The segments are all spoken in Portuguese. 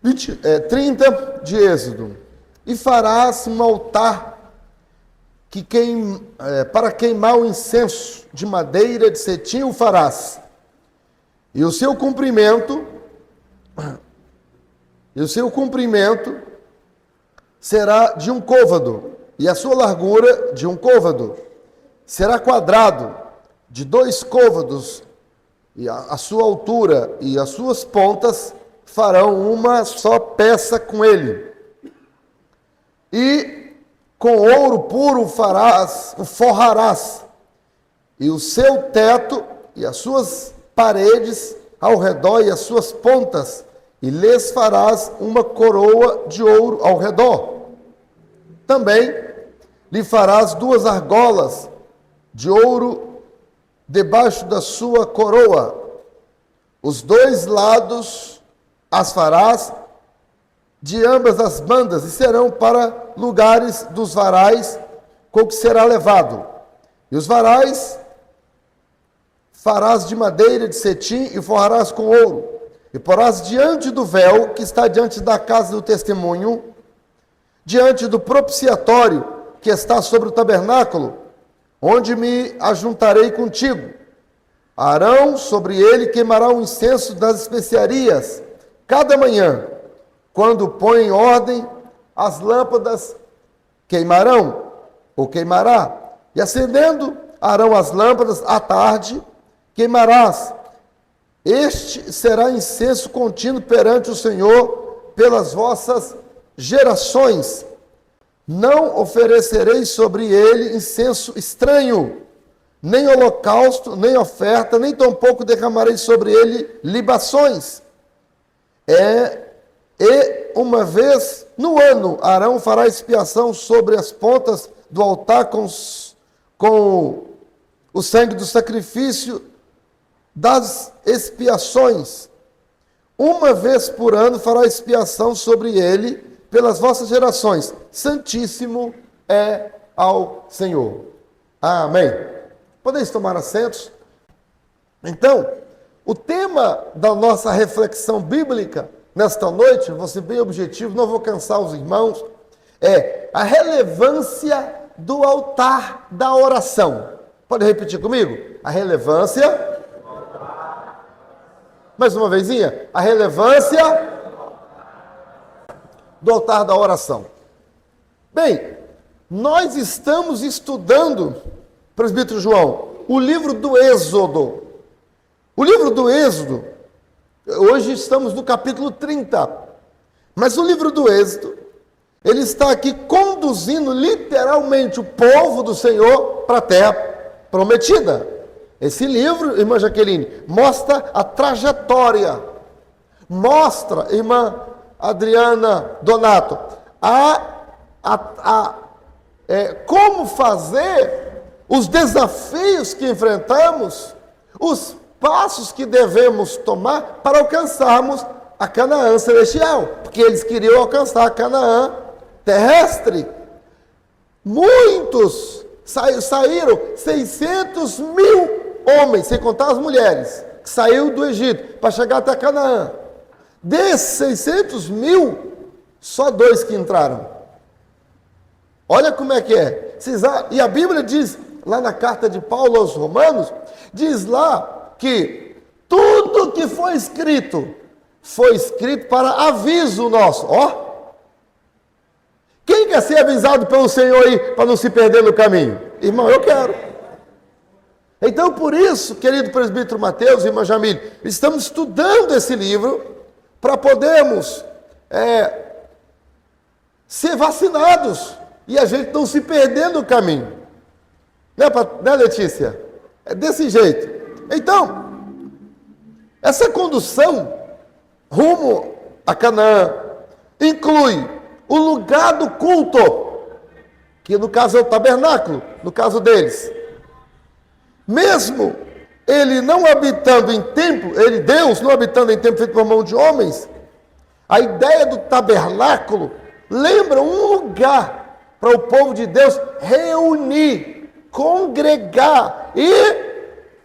30 de Êxodo. E farás um altar para queimar o incenso de madeira de cetim o farás. E o seu comprimento será de um côvado, e a sua largura de um côvado. Será quadrado de 2 côvados, e a sua altura e as suas pontas farão uma só peça com ele. E com ouro puro o forrarás, e o seu teto e as suas paredes ao redor e as suas pontas, e lhes farás uma coroa de ouro ao redor. Também lhe farás 2 argolas de ouro debaixo da sua coroa. Os 2 lados as farás de ambas as bandas, e serão para lugares dos varais com que será levado. E os varais farás de madeira de cetim e forrarás com ouro. E porás diante do véu que está diante da casa do testemunho, diante do propiciatório que está sobre o tabernáculo, onde me ajuntarei contigo. Arão sobre ele queimará o incenso das especiarias, cada manhã, quando põe em ordem as lâmpadas, queimará. E acendendo Arão as lâmpadas à tarde, queimarás. Este será incenso contínuo perante o Senhor pelas vossas gerações. Não oferecereis sobre ele incenso estranho, nem holocausto, nem oferta, nem tampouco derramareis sobre ele libações. E uma vez no ano, Arão fará expiação sobre as pontas do altar com o sangue do sacrifício das expiações. Uma vez por ano fará expiação sobre ele pelas vossas gerações. Santíssimo é ao Senhor. Amém. Podeis tomar assentos? Então, o tema da nossa reflexão bíblica nesta noite, vou ser bem objetivo, não vou cansar os irmãos, é a relevância do altar da oração. Pode repetir comigo? A relevância... Mais uma vezinha, a relevância do altar da oração. Bem, nós estamos estudando, presbítero João, o livro do Êxodo. O livro do Êxodo, hoje estamos no capítulo 30. Mas o livro do Êxodo, ele está aqui conduzindo literalmente o povo do Senhor para a terra prometida. Esse livro, irmã Jaqueline, mostra a trajetória, mostra, irmã Adriana Donato, como fazer os desafios que enfrentamos, os passos que devemos tomar para alcançarmos a Canaã celestial, porque eles queriam alcançar a Canaã terrestre. Muitos saíram, 600 mil homens, sem contar as mulheres, que saíram do Egito para chegar até Canaã. Desses 600 mil, só 2 que entraram. Olha como é que é. E a Bíblia diz, lá na carta de Paulo aos Romanos, diz lá que tudo que foi escrito para aviso nosso. Ó, quem quer ser avisado pelo Senhor aí, para não se perder no caminho? Irmão, eu quero. Então, por isso, querido presbítero Mateus e irmã Jamile, estamos estudando esse livro para podermos ser vacinados e a gente não se perder no caminho. Né, Letícia? É desse jeito. Então, essa condução rumo a Canaã inclui o lugar do culto, que no caso é o tabernáculo, no caso deles. Mesmo ele não habitando em templo, Deus não habitando em templo feito por mão de homens, a ideia do tabernáculo lembra um lugar para o povo de Deus reunir, congregar e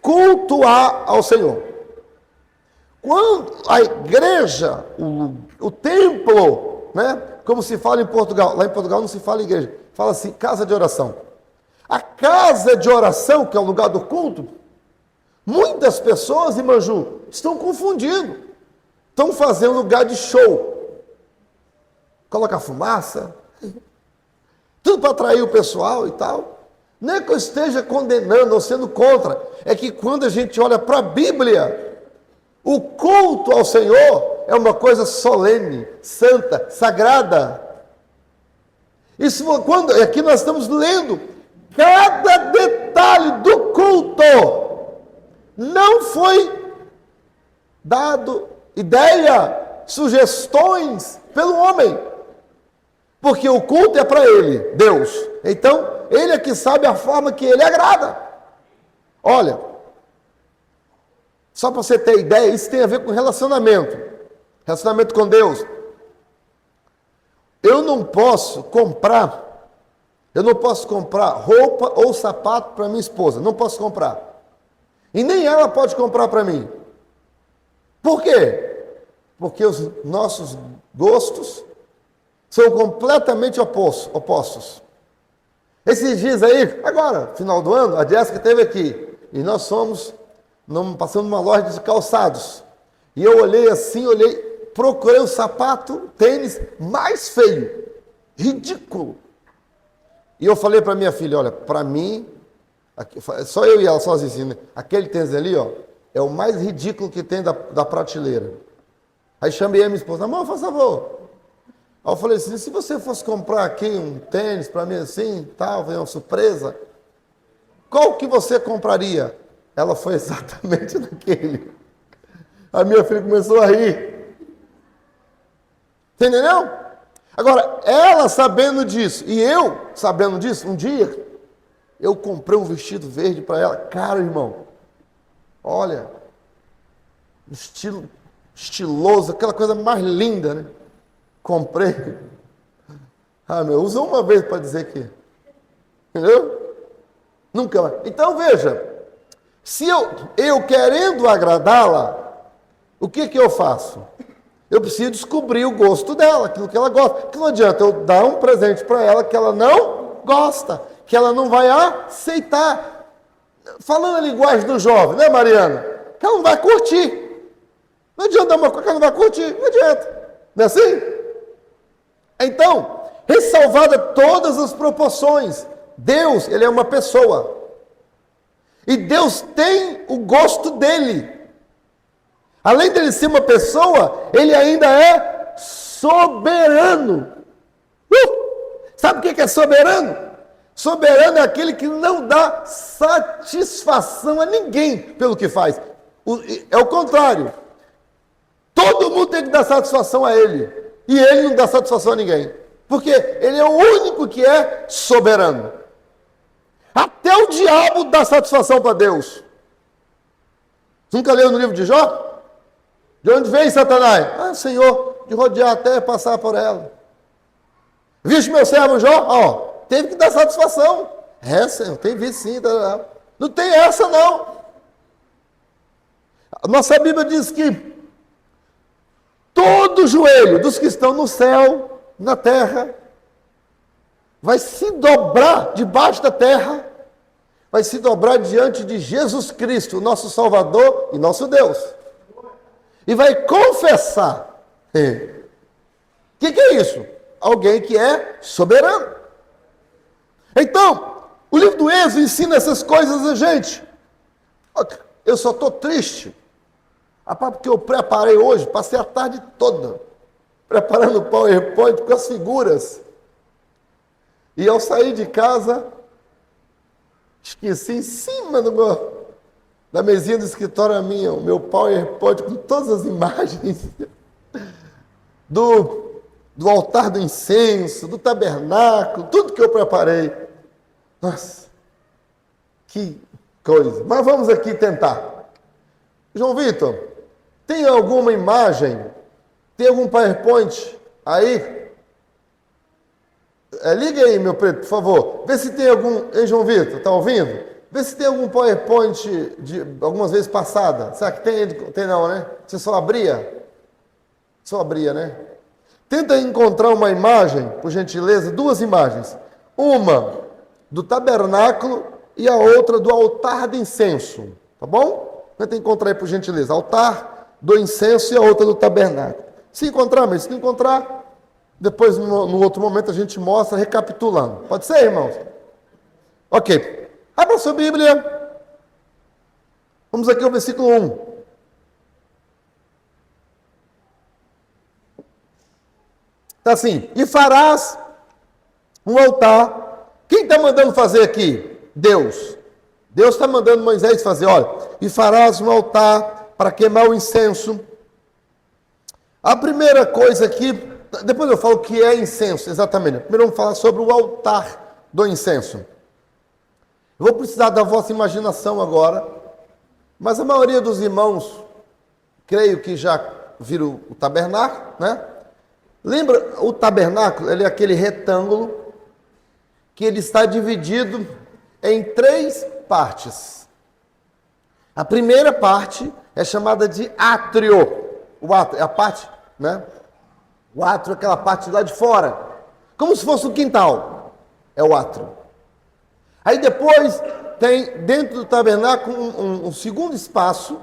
cultuar ao Senhor. Quando a igreja, o o templo, né? Como se fala em Portugal. Lá em Portugal não se fala igreja, fala assim, casa de oração. A casa de oração, que é o lugar do culto, muitas pessoas, irmã Ju, estão confundindo. Estão fazendo lugar de show. Coloca fumaça, tudo para atrair o pessoal e tal. Não é que eu esteja condenando ou sendo contra, é que quando a gente olha para a Bíblia, o culto ao Senhor é uma coisa solene, santa, sagrada. Isso quando aqui nós estamos lendo cada detalhe do culto. Não foi dado ideia, sugestões pelo homem. Porque o culto é para ele, Deus. Então, ele é que sabe a forma que ele agrada. Olha, só para você ter ideia, isso tem a ver com relacionamento. Relacionamento com Deus. Eu não posso comprar roupa ou sapato para minha esposa. Não posso comprar. E nem ela pode comprar para mim. Por quê? Porque os nossos gostos são completamente opostos. Esses dias aí, agora, final do ano, a Jéssica esteve aqui. E nós passando numa loja de calçados. E eu olhei assim, procurei um sapato, tênis mais feio. Ridículo. E eu falei para minha filha, olha, para mim, só eu e ela sozinhos, assim, né? Aquele tênis ali, ó, é o mais ridículo que tem da prateleira. Aí chamei a minha esposa, amor, faz favor. Aí eu falei assim, se você fosse comprar aqui um tênis para mim assim, tal, vem uma surpresa, qual que você compraria? Ela foi exatamente naquele. A minha filha começou a rir. Você entendeu? Agora, ela sabendo disso, e eu sabendo disso, um dia, eu comprei um vestido verde para ela. Cara, irmão, olha, estiloso, aquela coisa mais linda, né? Comprei. Usou uma vez para dizer que. Entendeu? Nunca mais. Então veja, se eu querendo agradá-la, o que eu faço? Eu preciso descobrir o gosto dela, aquilo que ela gosta. Porque não adianta eu dar um presente para ela que ela não gosta, que ela não vai aceitar. Falando a linguagem do jovem, né, Mariana? Que ela não vai curtir. Não adianta dar uma coisa que ela não vai curtir. Não adianta. Não é assim? Então, ressalvada todas as proporções, Deus, ele é uma pessoa. E Deus tem o gosto dele. Além dele ser uma pessoa, ele ainda é soberano. Sabe o que é soberano? Soberano é aquele que não dá satisfação a ninguém pelo que faz. É o contrário. Todo mundo tem que dar satisfação a ele. E ele não dá satisfação a ninguém. Porque ele é o único que é soberano. Até o diabo dá satisfação para Deus. Nunca leu no livro de Jó? De onde vem Satanás? Ah, Senhor, de rodear até passar por ela. Viste meu servo Jó? Ó, teve que dar satisfação. É, Senhor, tem visto sim. Não tem essa não. A nossa Bíblia diz que todo joelho dos que estão no céu, na terra, vai se dobrar debaixo da terra, vai se dobrar diante de Jesus Cristo, nosso Salvador e nosso Deus. E vai confessar. O que é isso? Alguém que é soberano. Então, o livro do Êxodo ensina essas coisas a gente. Eu só estou triste. Porque eu preparei hoje, passei a tarde toda preparando o PowerPoint com as figuras. E ao sair de casa, esqueci em cima da mesinha do escritório minha, o meu PowerPoint com todas as imagens do altar do incenso, do tabernáculo, tudo que eu preparei. Nossa, que coisa. Mas vamos aqui tentar. João Vitor, tem alguma imagem? Tem algum PowerPoint aí? Liga aí, meu preto, por favor. Vê se tem algum... Ei, João Vitor, tá ouvindo? Vê se tem algum PowerPoint de algumas vezes passada. Será que tem? Tem não, né? Você só abria? Só abria, né? Tenta encontrar uma imagem, por gentileza, duas imagens. Uma do tabernáculo e a outra do altar de incenso. Tá bom? Tenta encontrar aí, por gentileza. Altar do incenso e a outra do tabernáculo. Se encontrar, mas se não encontrar, depois no outro momento a gente mostra recapitulando. Pode ser, irmãos? Ok. Abra sua Bíblia. Vamos aqui ao versículo 1. Está assim, e farás um altar. Quem está mandando fazer aqui? Deus. Deus está mandando Moisés fazer, olha, e farás um altar para queimar o incenso. A primeira coisa aqui, depois eu falo o que é incenso, exatamente. Primeiro vamos falar sobre o altar do incenso. Eu vou precisar da vossa imaginação agora, mas a maioria dos irmãos, creio que já viram o tabernáculo, né? Lembra, o tabernáculo, ele é aquele retângulo que ele está dividido em 3 partes. A primeira parte é chamada de átrio. O átrio é a parte, né? O átrio é aquela parte lá de fora, como se fosse um quintal. É o átrio. Aí depois tem dentro do tabernáculo um segundo espaço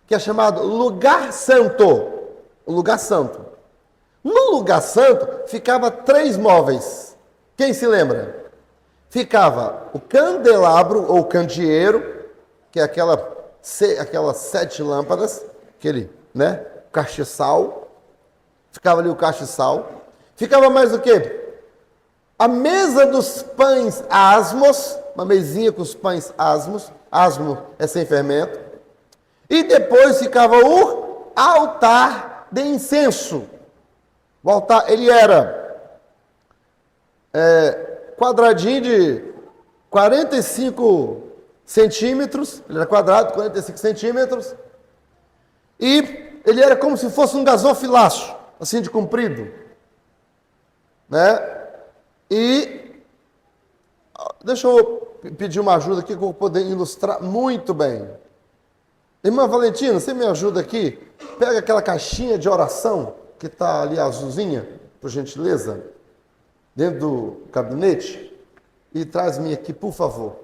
que é chamado lugar santo. O lugar santo. No lugar santo ficava 3 móveis. Quem se lembra? Ficava o candelabro ou candeeiro, que é aquelas 7 lâmpadas, aquele, né? Castiçal. Ficava ali o castiçal. Ficava mais o quê? A mesa dos pães asmos, uma mesinha com os pães asmos. Asmo é sem fermento. E depois ficava o altar de incenso. O altar, ele era quadradinho de 45 centímetros, ele era quadrado, 45 centímetros, e ele era como se fosse um gasofilaço, assim de comprido, né? E, deixa eu pedir uma ajuda aqui que eu vou poder ilustrar muito bem. Irmã Valentina, você me ajuda aqui? Pega aquela caixinha de oração que está ali azulzinha, por gentileza, dentro do gabinete, e traz-me aqui, por favor.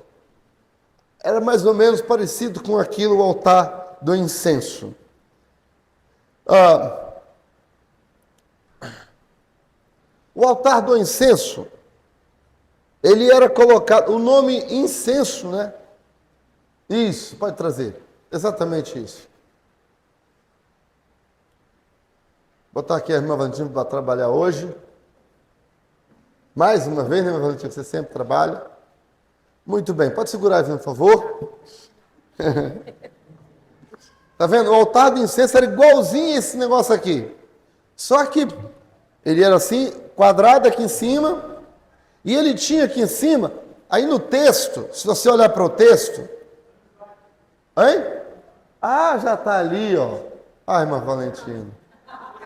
Era mais ou menos parecido com aquilo, o altar do incenso. O altar do incenso, ele era colocado, o nome incenso, né? Isso, pode trazer, exatamente isso. Botar aqui a irmã Valentina para trabalhar hoje. Mais uma vez, né, irmã Valentina, você sempre trabalha. Muito bem, pode segurar aí, por favor. Tá vendo? O altar do incenso era igualzinho esse negócio aqui. Só que ele era assim, quadrado aqui em cima, e ele tinha aqui em cima, aí no texto, se você olhar para o texto, hein? Ah, já está ali, ó. Ai, irmã Valentina.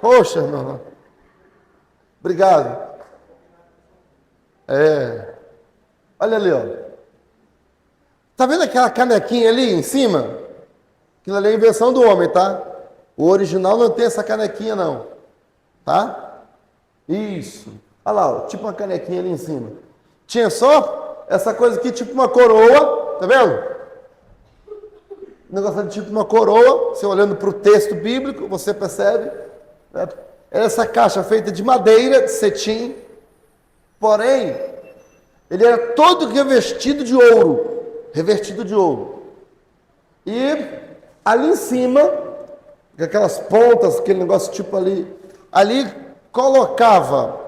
Poxa, irmão. Obrigado. Olha ali, ó. Tá vendo aquela canequinha ali em cima? Aquilo ali é a invenção do homem, tá? O original não tem essa canequinha, não. Tá? Isso. Olha lá, ó, tipo uma canequinha ali em cima. Tinha só essa coisa aqui, tipo uma coroa. Tá vendo? O negócio de tipo uma coroa. Você olhando para o texto bíblico, você percebe. Era essa caixa feita de madeira, de cetim. Porém, ele era todo revestido de ouro. Revestido de ouro. E ali em cima, aquelas pontas, aquele negócio tipo ali colocava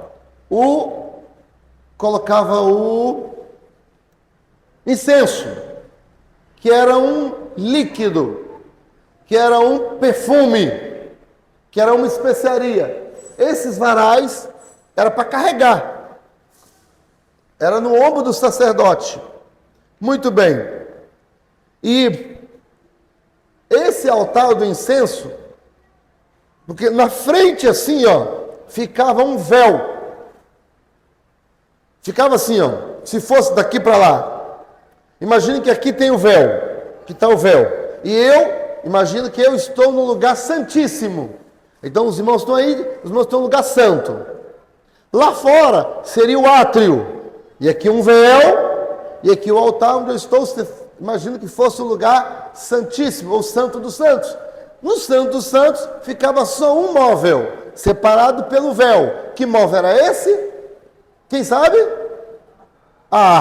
o incenso, que era um líquido, que era um perfume, que era uma especiaria. Esses varais era para carregar. Era no ombro do sacerdote. Muito bem. E esse altar do incenso, porque na frente assim, ó, ficava um véu. Ficava assim, ó, se fosse daqui para lá. Imagine que aqui tem o véu, que está o véu. E eu imagino que eu estou no lugar santíssimo. Então os irmãos estão aí, os irmãos estão no lugar santo. Lá fora seria o átrio. E aqui um véu, e aqui o altar onde eu estou, imagino que fosse o lugar santíssimo, ou santo dos santos. No santo dos santos ficava só um móvel, separado pelo véu. Que móvel era esse? Quem sabe? A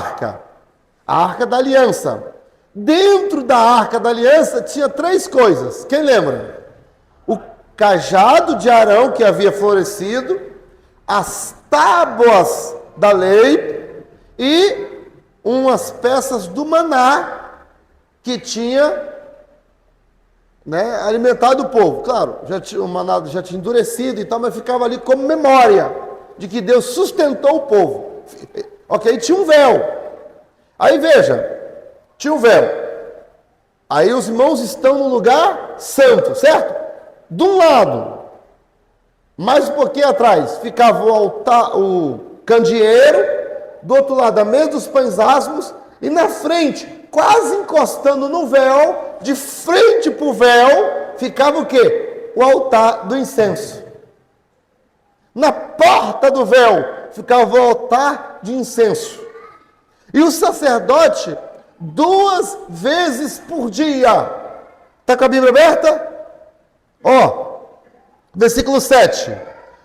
arca da aliança. Dentro da arca da aliança tinha 3 coisas, quem lembra? O cajado de Arão que havia florescido, as tábuas da lei e umas peças do maná que tinha, né, alimentado o povo. Claro, o maná já tinha endurecido e tal, mas ficava ali como memória de que Deus sustentou o povo. Ok, tinha um véu. Aí veja, tinha um véu. Aí os irmãos estão no lugar santo, certo? De um lado, mais um pouquinho atrás, ficava o altar, o candeeiro. Do outro lado, a mesa dos pães asmos. E na frente, quase encostando no véu, de frente para o véu, ficava o quê? O altar do incenso. Na porta do véu, ficava o altar de incenso. E o sacerdote, 2 vezes por dia. Está com a Bíblia aberta? Ó, versículo 7.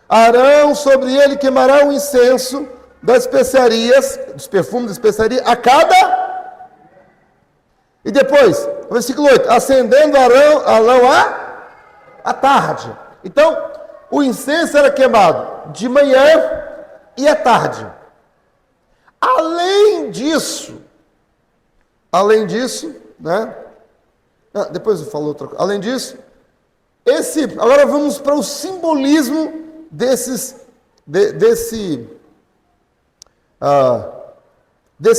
Arão, sobre ele queimará o incenso das especiarias, dos perfumes da especiaria, a cada. E depois, versículo 8. Acendendo Arão à tarde. Então, o incenso era queimado de manhã e à tarde. Além disso, né? Depois eu falo outra coisa. Além disso, agora vamos para o simbolismo desse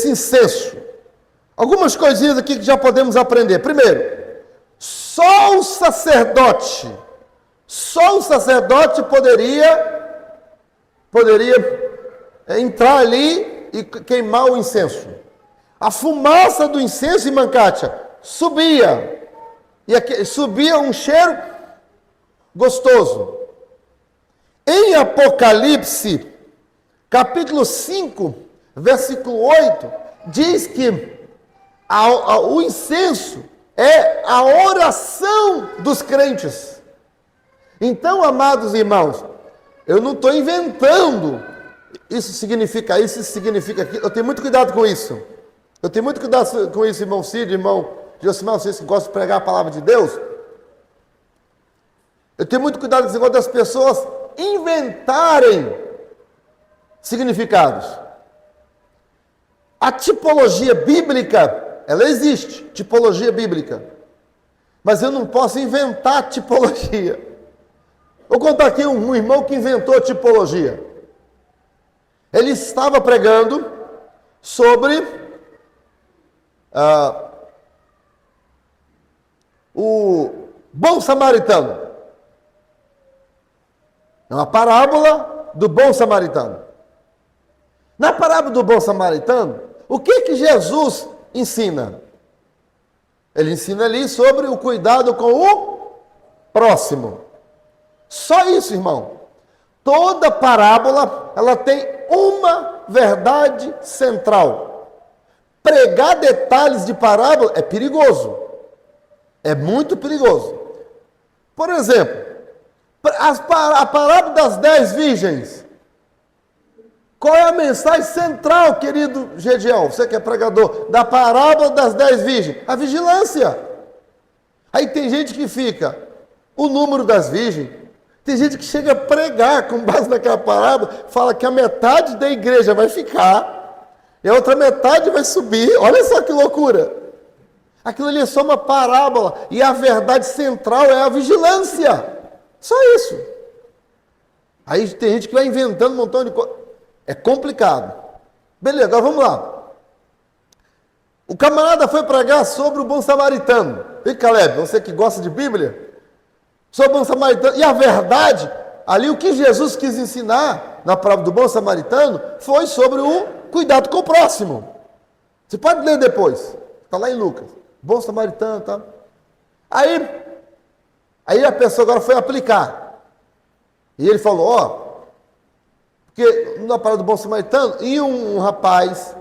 incenso. Algumas coisinhas aqui que já podemos aprender. Primeiro, só o sacerdote poderia entrar ali e queimar o incenso. A fumaça do incenso, irmã Kátia, subia. E aqui, subia um cheiro gostoso. Em Apocalipse, capítulo 5, versículo 8, diz que o incenso é a oração dos crentes. Então, amados irmãos, eu não estou inventando, isso significa isso aquilo. Eu tenho muito cuidado com isso. Eu tenho muito cuidado com isso, irmão Cid, irmão Josimar, vocês que gostam de pregar a palavra de Deus. Eu tenho muito cuidado com esse negócio das pessoas inventarem significados. A tipologia bíblica, ela existe, tipologia bíblica. Mas eu não posso inventar tipologia. Vou contar aqui um irmão que inventou tipologia. Ele estava pregando sobre o bom samaritano. É uma parábola do bom samaritano. Na parábola do bom samaritano, o que Jesus ensina? Ele ensina ali sobre o cuidado com o próximo. Só isso, irmão. Toda parábola, ela tem uma verdade central. Pregar detalhes de parábola é perigoso. É muito perigoso. Por exemplo, a parábola das 10 virgens. Qual é a mensagem central, querido Gediel, você que é pregador, da parábola das 10 virgens? A vigilância. Aí tem gente que fica, o número das virgens, tem gente que chega a pregar com base naquela parábola, fala que a metade da igreja vai ficar, e a outra metade vai subir. Olha só que loucura. Aquilo ali é só uma parábola, e a verdade central é a vigilância. Só isso. Aí tem gente que vai inventando um montão de coisa. É complicado. Beleza, agora vamos lá. O camarada foi pregar sobre o bom samaritano. E Caleb, você que gosta de Bíblia, sobre o bom samaritano. E a verdade, ali o que Jesus quis ensinar na prova do bom samaritano foi sobre o cuidado com o próximo. Você pode ler depois. Está lá em Lucas. Bom samaritano, tá? Aí a pessoa agora foi aplicar. E ele falou, ó, porque na parada do Bom Samaritano, e um rapaz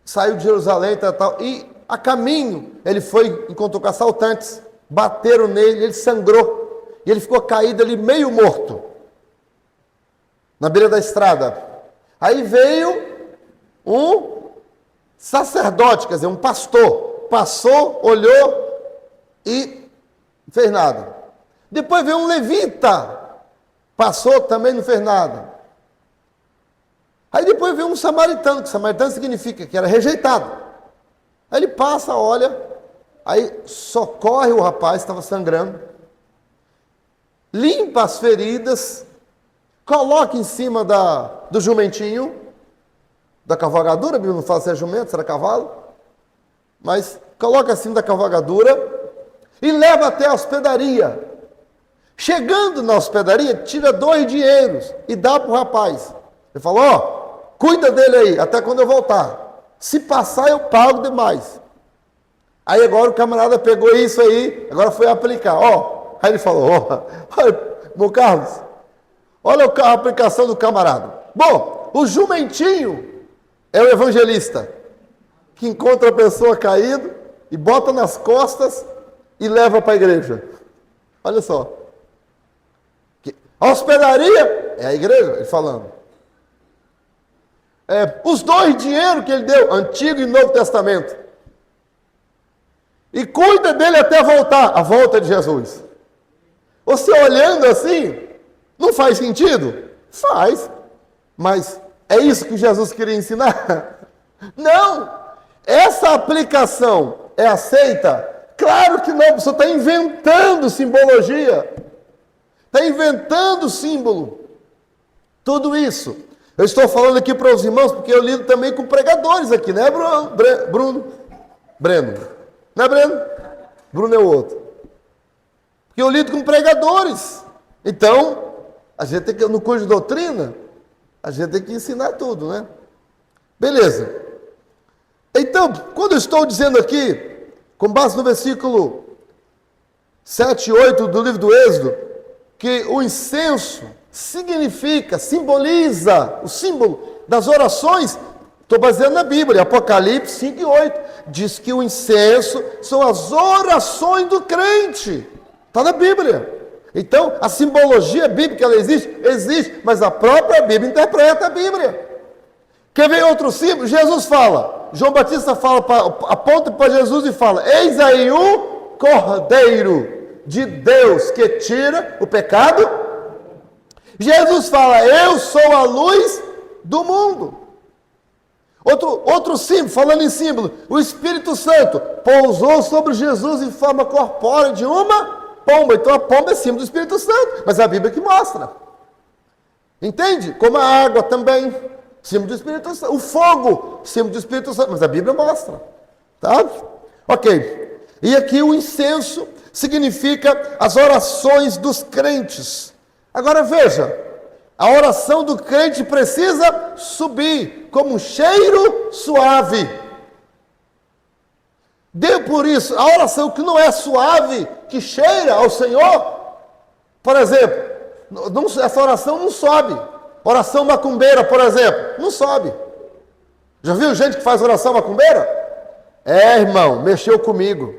saiu de Jerusalém e tal, e a caminho ele foi, encontrou com assaltantes, bateram nele, ele sangrou, e ele ficou caído ali meio morto, na beira da estrada. Aí veio um sacerdote, quer dizer, um pastor, passou, olhou e não fez nada. Depois veio um levita, passou, também não fez nada. Aí depois veio um samaritano, que samaritano significa que era rejeitado. Aí ele passa, olha, aí socorre o rapaz, estava sangrando, limpa as feridas, coloca em cima do jumentinho, da cavalgadura, a Bíblia não fala se é jumento, se era cavalo, mas coloca acima da cavalgadura e leva até a hospedaria. Chegando na hospedaria, tira 2 dinheiros e dá para o rapaz. Ele falou, ó, cuida dele aí, até quando eu voltar. Se passar, eu pago demais. Aí agora o camarada pegou isso aí, agora foi aplicar, ó. Aí ele falou, ó, meu Carlos, olha a aplicação do camarada. Bom, o jumentinho é o evangelista, que encontra a pessoa caída e bota nas costas e leva para a igreja. Olha só. A hospedaria é a igreja, ele falando. Os 2 dinheiros que ele deu, Antigo e Novo Testamento. E cuida dele até voltar, a volta de Jesus. Você olhando assim, não faz sentido? Faz. Mas é isso que Jesus queria ensinar? Não! Essa aplicação é aceita? Claro que não, você está inventando simbologia. Está inventando símbolo. Tudo isso. Eu estou falando aqui para os irmãos, porque eu lido também com pregadores aqui, né, Bruno? Breno. Não é Breno? Bruno é o outro. Porque eu lido com pregadores. Então, a gente tem que, no curso de doutrina, a gente tem que ensinar tudo, né? Beleza. Então, quando eu estou dizendo aqui, com base no versículo 7 e 8 do livro do Êxodo, que o incenso significa, simboliza, o símbolo das orações, estou baseando na Bíblia, Apocalipse 5 e 8, diz que o incenso são as orações do crente, está na Bíblia. Então, a simbologia bíblica, ela existe? Existe, mas a própria Bíblia interpreta a Bíblia. Quer ver outro símbolo? Jesus fala, João Batista fala, aponta para Jesus e fala, eis aí o Cordeiro de Deus que tira o pecado. Jesus fala, eu sou a luz do mundo. Outro símbolo, falando em símbolo, o Espírito Santo pousou sobre Jesus em forma corpórea de uma pomba. Então a pomba é símbolo do Espírito Santo, mas é a Bíblia que mostra. Entende? Como a água também, símbolo do Espírito Santo. O fogo, símbolo do Espírito Santo, mas a Bíblia mostra. Tá? Ok. E aqui o incenso significa as orações dos crentes. Agora veja, a oração do crente precisa subir como um cheiro suave. Dê por isso, a oração que não é suave, que cheira ao Senhor, por exemplo, essa oração não sobe. Oração macumbeira, por exemplo, não sobe. Já viu gente que faz oração macumbeira? Irmão, mexeu comigo.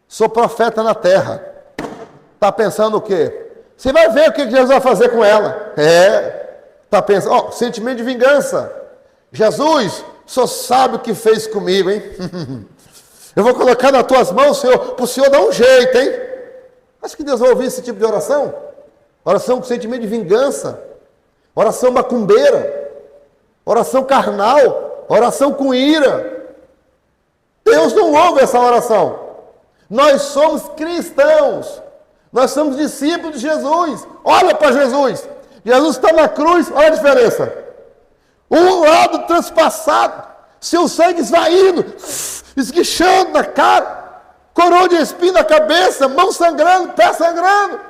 Sou profeta na terra. Está pensando o quê? Você vai ver o que Jesus vai fazer com ela. Está pensando, sentimento de vingança. Jesus, o Senhor sabe o que fez comigo, hein? Eu vou colocar nas tuas mãos, Senhor, para o Senhor dar um jeito, hein? Acho que Deus vai ouvir esse tipo de oração. Oração com sentimento de vingança. Oração macumbeira. Oração carnal. Oração com ira. Deus não ouve essa oração. Nós somos cristãos. Nós somos discípulos de Jesus. Olha para Jesus. Jesus está na cruz, olha a diferença. Um lado transpassado, seu sangue esvaindo, esguichando na cara, coroa de espinho na cabeça, mão sangrando, pé sangrando.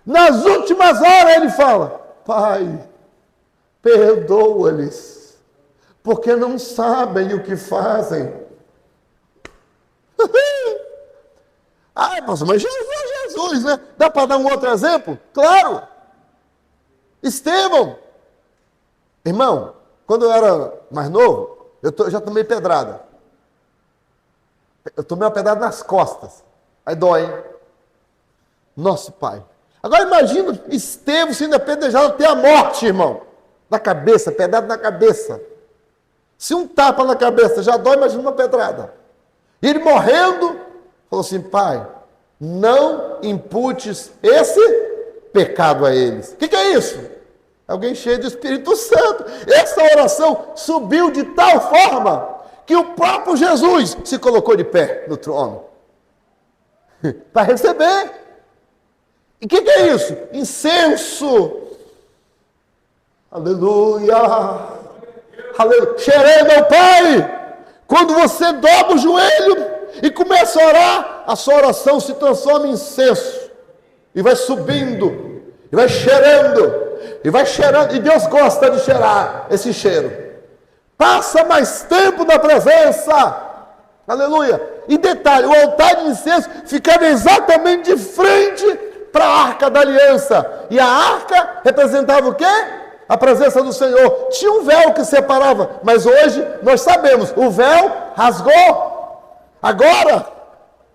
Nas últimas horas ele fala, Pai, perdoa-lhes, porque não sabem o que fazem. Pastor, mas Jesus, né? Dá para dar um outro exemplo? Claro. Estevão. Irmão, quando eu era mais novo, eu já tomei pedrada. Eu tomei uma pedrada nas costas. Aí dói, hein? Nosso Pai. Agora imagina Estevão sendo apedrejado até a morte, irmão. Na cabeça, pedrada na cabeça. Se um tapa na cabeça já dói, imagina uma pedrada. E ele morrendo, falou assim: Pai, não imputes esse pecado a eles. O que é isso? Alguém cheio do Espírito Santo. Essa oração subiu de tal forma que o próprio Jesus se colocou de pé no trono para receber. E o que é isso? Incenso. Aleluia. Aleluia. Cheirando ao Pai. Quando você dobra o joelho e começa a orar, a sua oração se transforma em incenso. E vai subindo. E vai cheirando. E vai cheirando. E Deus gosta de cheirar esse cheiro. Passa mais tempo na presença. Aleluia. E detalhe, o altar de incenso ficava exatamente de frente para a arca da aliança. E a arca representava o quê? A presença do Senhor. Tinha um véu que separava, mas hoje nós sabemos, o véu rasgou. Agora,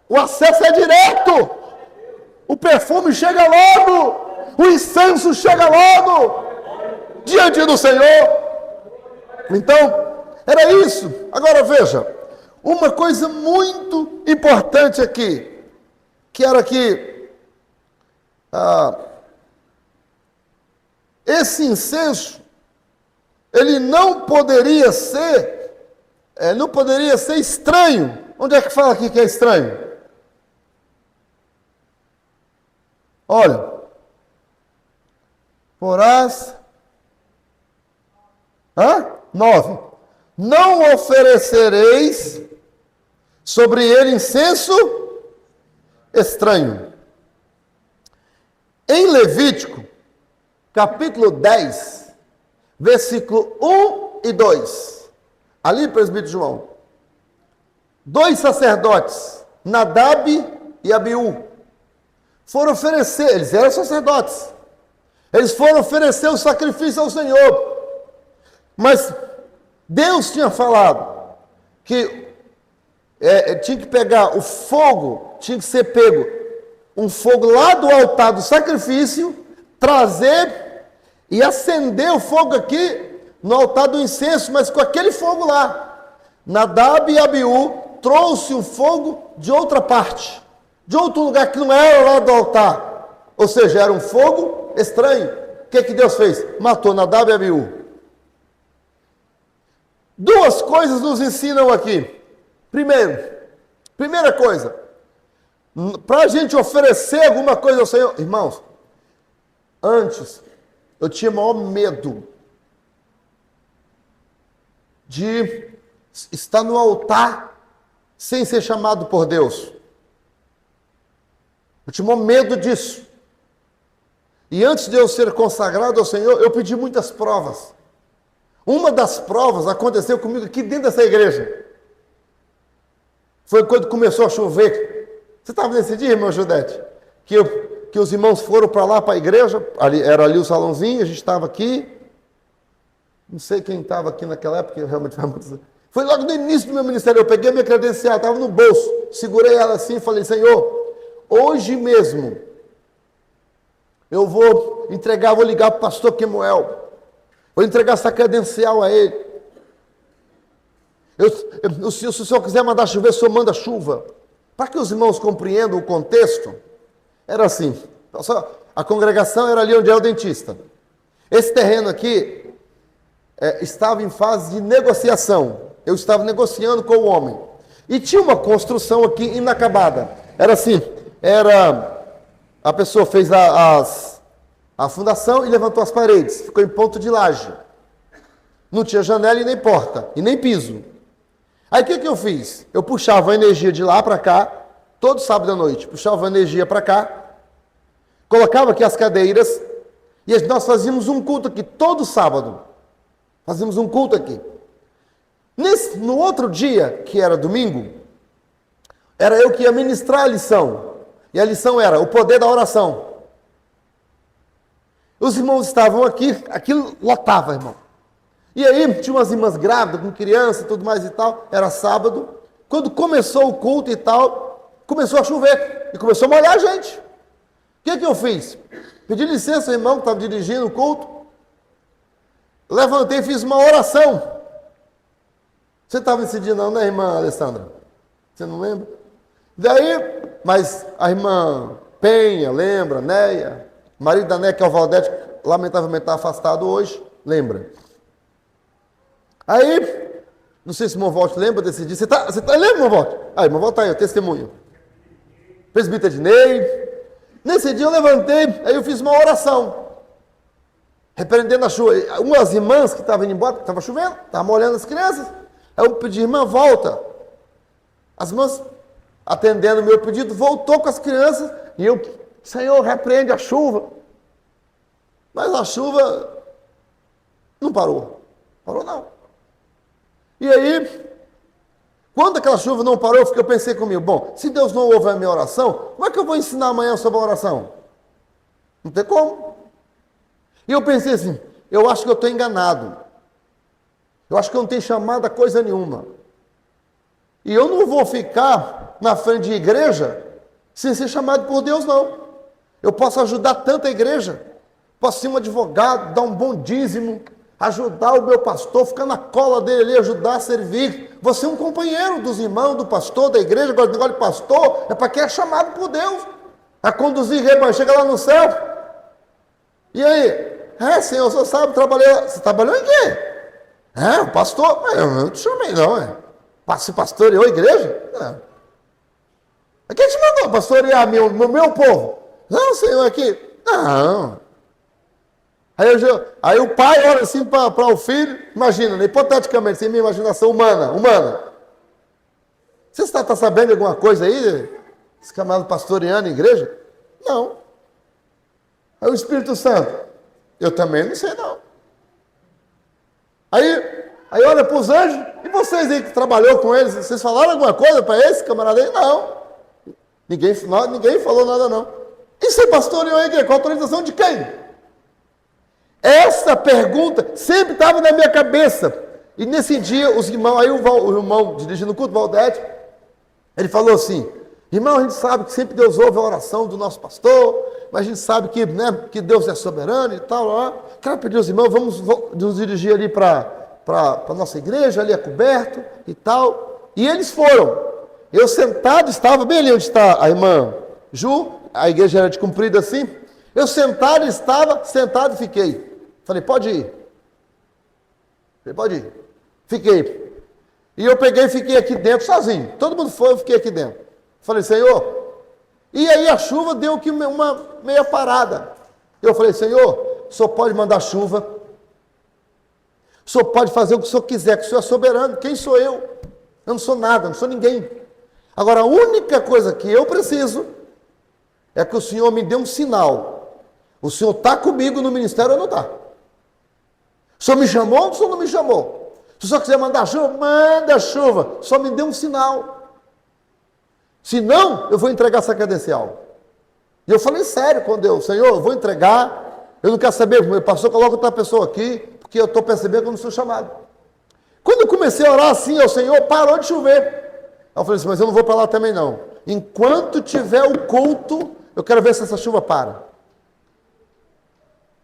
o acesso é direto. O perfume chega logo. O incenso chega logo diante do Senhor. Então, era isso. Agora veja, uma coisa muito importante aqui, que era que esse incenso, ele não poderia ser estranho. Onde é que fala aqui que é estranho? Olha, porás 9. Não oferecereis sobre ele incenso estranho. Em Levítico, capítulo 10, versículo 1 e 2. Ali, presbítero João. 2 sacerdotes, Nadab e Abiú, foram oferecer, eles eram sacerdotes. Eles foram oferecer o sacrifício ao Senhor. Mas Deus tinha falado que tinha que pegar o fogo, tinha que ser pego um fogo lá do altar do sacrifício, trazer e acender o fogo aqui no altar do incenso, mas com aquele fogo lá. Nadab e Abiú trouxe o fogo de outra parte, de outro lugar que não era lá do altar. Ou seja, era um fogo estranho. O que Deus fez? Matou Nadab e Abiú. Duas coisas nos ensinam aqui. Primeira coisa, para a gente oferecer alguma coisa ao Senhor, irmãos, antes eu tinha maior medo de estar no altar sem ser chamado por Deus. Eu tinha maior medo disso. E antes de eu ser consagrado ao Senhor, eu pedi muitas provas. Uma das provas aconteceu comigo aqui dentro dessa igreja. Foi quando começou a chover. Você estava nesse dia, irmão Judete? Que os irmãos foram para lá, para a igreja. Era ali o salãozinho, a gente estava aqui. Não sei quem estava aqui naquela época, realmente foi logo no início do meu ministério. Eu peguei a minha credencial, estava no bolso. Segurei ela assim e falei: Senhor, hoje mesmo eu vou ligar para o pastor Kemuel. Vou entregar essa credencial a ele. Se o senhor quiser mandar chover, o senhor manda chuva. Para que os irmãos compreendam o contexto, era assim. A congregação era ali onde é o dentista. Esse terreno aqui estava em fase de negociação. Eu estava negociando com o homem. E tinha uma construção aqui inacabada. Era assim, a pessoa fez a fundação e levantou as paredes. Ficou em ponto de laje. Não tinha janela e nem porta, e nem piso. Aí o que eu fiz? Eu puxava a energia de lá para cá, todo sábado à noite. Puxava a energia para cá, colocava aqui as cadeiras, e nós fazíamos um culto aqui, todo sábado. Fazíamos um culto aqui. No outro dia, que era domingo, era eu que ia ministrar a lição. E a lição era o poder da oração. Os irmãos estavam aqui, aquilo lotava, irmão. E aí, tinha umas irmãs grávidas, com criança e tudo mais e tal, era sábado. Quando começou o culto e tal, começou a chover, e começou a molhar a gente. O que eu fiz? Pedi licença ao irmão que estava dirigindo o culto, levantei e fiz uma oração. Você estava nesse dia não, né, irmã Alessandra? Você não lembra? Daí, mas a irmã Penha, lembra, Néia, marido da Néia, que é o Valdete, lamentavelmente está afastado hoje, lembra? Aí, não sei se o irmão Volte lembra desse dia. Você lembra, irmão Volte? Aí, irmão Volte aí, o testemunho. Presbítero Ednei. Nesse dia eu levantei, aí eu fiz uma oração. Repreendendo a chuva. Umas irmãs que estavam indo embora, estava chovendo, estavam molhando as crianças. Aí eu pedi, irmã, volta. As irmãs, atendendo o meu pedido, voltou com as crianças. E eu, Senhor, repreende a chuva. Mas a chuva não parou. Parou não. E aí, quando aquela chuva não parou, eu pensei comigo, bom, se Deus não ouve a minha oração, como é que eu vou ensinar amanhã sobre a oração? Não tem como. E eu pensei assim, eu acho que eu estou enganado. Eu acho que eu não tenho chamada coisa nenhuma. E eu não vou ficar na frente de igreja sem ser chamado por Deus, não. Eu posso ajudar tanta igreja, posso ser um advogado, dar um bom dízimo, ajudar o meu pastor, ficar na cola dele ali, ajudar a servir. Você é um companheiro dos irmãos, do pastor, da igreja. Agora, o negócio de pastor é para quem é chamado por Deus a conduzir rebanho. Chega lá no céu. E aí? Senhor, o senhor sabe, você trabalhou em quê? O pastor. Eu não te chamei, não. Se pastoreou a igreja? Não. Quem te mandou pastorear meu povo? Não, senhor, aqui. Não. Aí o pai olha assim para o filho, imagina, hipoteticamente, sem minha imaginação humana. Você está sabendo de alguma coisa aí? Esse camarada pastoreando a igreja? Não. Aí o Espírito Santo, eu também não sei não. Aí olha para os anjos, e vocês aí que trabalhou com eles, vocês falaram alguma coisa para esse camarada aí? Não. Ninguém falou nada não. E você pastoreou a igreja com a autorização de quem? Essa pergunta sempre estava na minha cabeça. E nesse dia, os irmãos, aí o irmão dirigindo o culto, Valdete, ele falou assim, irmão, a gente sabe que sempre Deus ouve a oração do nosso pastor, mas a gente sabe que, que Deus é soberano e tal. Quero pedir aos irmãos, vamos nos dirigir ali para a nossa igreja, ali é coberto e tal. E eles foram. Eu sentado, estava bem ali onde está a irmã Ju, a igreja era de comprida assim. Eu sentado e fiquei. Falei, pode ir. Falei, pode ir. Fiquei. E eu peguei e fiquei aqui dentro sozinho. Todo mundo foi, eu fiquei aqui dentro. Falei, Senhor. E aí a chuva deu aqui uma meia parada. Eu falei, Senhor, o Senhor pode mandar chuva. O Senhor pode fazer o que o Senhor quiser, que o Senhor é soberano. Quem sou eu? Eu não sou nada, não sou ninguém. Agora, a única coisa que eu preciso é que o Senhor me dê um sinal. O Senhor está comigo no ministério ou não está? O Senhor me chamou ou o Senhor não me chamou? Se o Senhor quiser mandar chuva, manda chuva. Só me dê um sinal. Se não, eu vou entregar essa credencial. E eu falei sério com Deus, Senhor, eu vou entregar. Eu não quero saber, meu pastor coloca outra pessoa aqui, porque eu estou percebendo que eu não sou chamado. Quando eu comecei a orar assim ao Senhor, parou de chover. Aí eu falei assim, mas eu não vou para lá também não. Enquanto tiver o culto, eu quero ver se essa chuva para.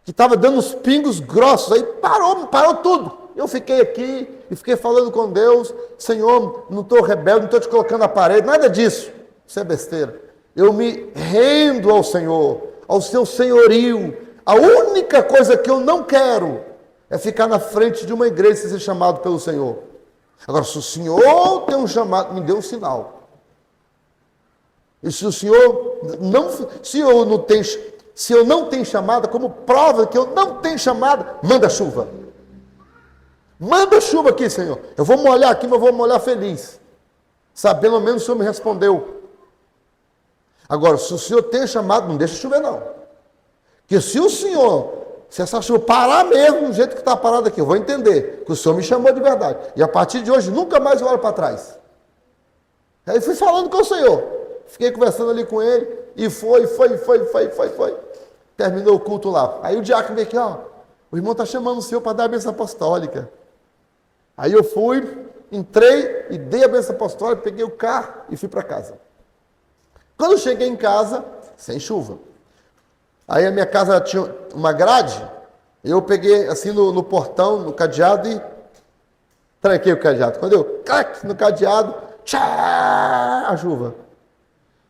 Que estava dando uns pingos grossos, aí parou tudo. Eu fiquei aqui e fiquei falando com Deus, Senhor, não estou rebelde, não estou te colocando na parede, nada disso. Isso é besteira. Eu me rendo ao Senhor, ao seu senhorio. A única coisa que eu não quero é ficar na frente de uma igreja e ser chamado pelo Senhor. Agora, se o Senhor tem um chamado, me dê um sinal. E se o Senhor não, se eu não tenho chamada, como prova que eu não tenho chamada, manda chuva. Manda chuva aqui, Senhor. Eu vou molhar aqui, mas eu vou molhar feliz. Sabe, pelo menos o Senhor me respondeu. Agora, se o Senhor tem chamado, não deixa chover não. Porque se essa chuva parar mesmo, do jeito que está parado aqui, eu vou entender que o Senhor me chamou de verdade. E a partir de hoje, nunca mais eu olho para trás. Aí fui falando com o Senhor. Fiquei conversando ali com ele, e foi. Terminou o culto lá. Aí o diácono veio aqui, ó, o irmão está chamando o senhor para dar a bênção apostólica. Aí eu fui, entrei e dei a bênção apostólica, peguei o carro e fui para casa. Quando eu cheguei em casa, sem chuva. Aí a minha casa tinha uma grade, eu peguei assim no portão, no cadeado e tranquei o cadeado. Quando eu clac no cadeado, tchá, a chuva.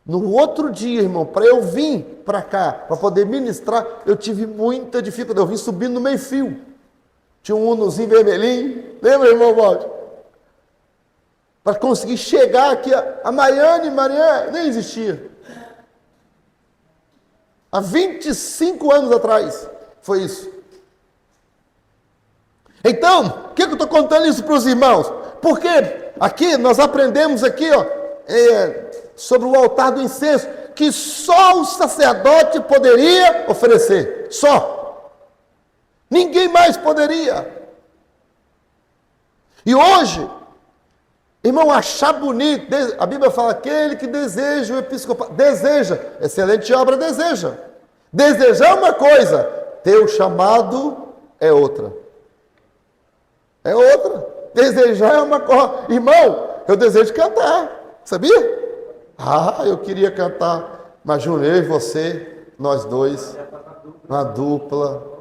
No outro dia, irmão, para eu vir para cá, para poder ministrar, eu tive muita dificuldade. Eu vim subindo no meio fio. Tinha um unozinho vermelhinho. Lembra, irmão Walter? Para conseguir chegar aqui, a Mariane nem existia. Há 25 anos atrás foi isso. Então, por que eu estou contando isso para os irmãos? Porque aqui, nós aprendemos aqui, ó, sobre o altar do incenso, que só o sacerdote poderia oferecer. Só. Ninguém mais poderia. E hoje, irmão, achar bonito, a Bíblia fala, aquele que deseja o episcopado, deseja, excelente obra deseja. Desejar é uma coisa, ter o chamado é outra. É outra. Desejar é uma coisa. Irmão, eu desejo cantar, sabia? Eu queria cantar, mas Júnior, eu e você, nós dois, uma dupla.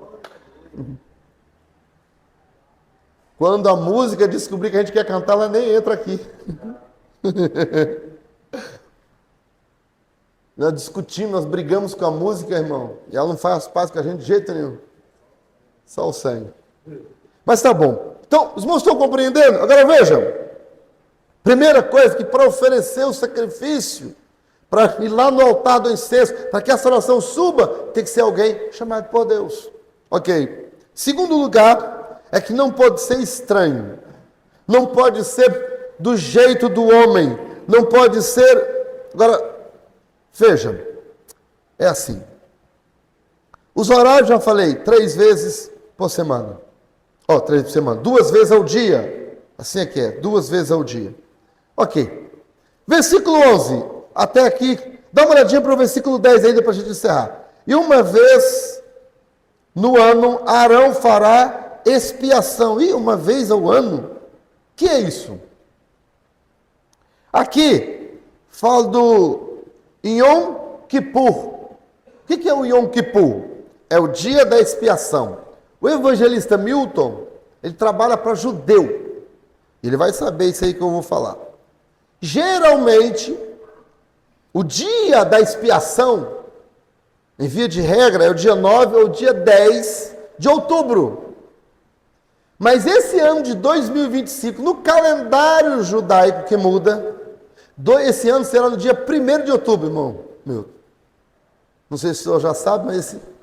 Quando a música descobrir que a gente quer cantar, ela nem entra aqui. Nós discutimos, nós brigamos com a música, irmão, e ela não faz paz com a gente de jeito nenhum. Só o sangue. Mas tá bom. Então, os irmãos estão compreendendo? Agora vejam. Primeira coisa, que para oferecer o sacrifício, para ir lá no altar do incenso, para que essa oração suba, tem que ser alguém chamado por Deus. Ok. Segundo lugar, é que não pode ser estranho. Não pode ser do jeito do homem. Não pode ser... Agora, veja, é assim. Os horários, já falei, 3 vezes por semana. 3 vezes por semana. 2 vezes ao dia. Assim é que é, 2 vezes ao dia. Ok. Versículo 11. Até aqui. Dá uma olhadinha para o versículo 10 ainda para a gente encerrar. E uma vez no ano, Arão fará expiação. E uma vez ao ano? Que é isso? Aqui, fala do Yom Kippur. O que é o Yom Kippur? É o dia da expiação. O evangelista Milton, ele trabalha para judeu. Ele vai saber isso aí que eu vou falar. Geralmente, o dia da expiação, em via de regra, é o dia 9 ou dia 10 de outubro. Mas esse ano de 2025, no calendário judaico que muda, esse ano será no dia 1º de outubro, irmão Milton. Não sei se o senhor já sabe, mas esse...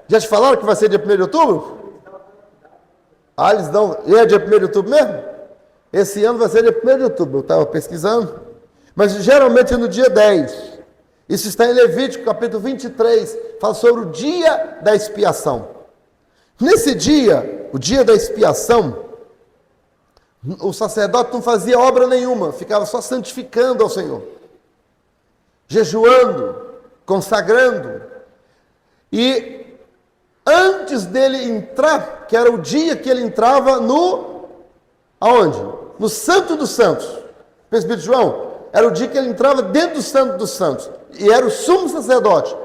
Já te falaram que vai ser dia 1º de outubro? Eles dão... E é dia 1º de outubro mesmo? Esse ano vai ser dia 1º de outubro, eu estava pesquisando. Mas geralmente é no dia 10. Isso está em Levítico, capítulo 23. Fala sobre o dia da expiação. Nesse dia, o dia da expiação, o sacerdote não fazia obra nenhuma. Ficava só santificando ao Senhor. Jejuando, consagrando. E antes dele entrar, que era o dia que ele entrava aonde? No Santo dos Santos. Presbítero João, era o dia que ele entrava dentro do Santo dos Santos. E era o sumo sacerdote.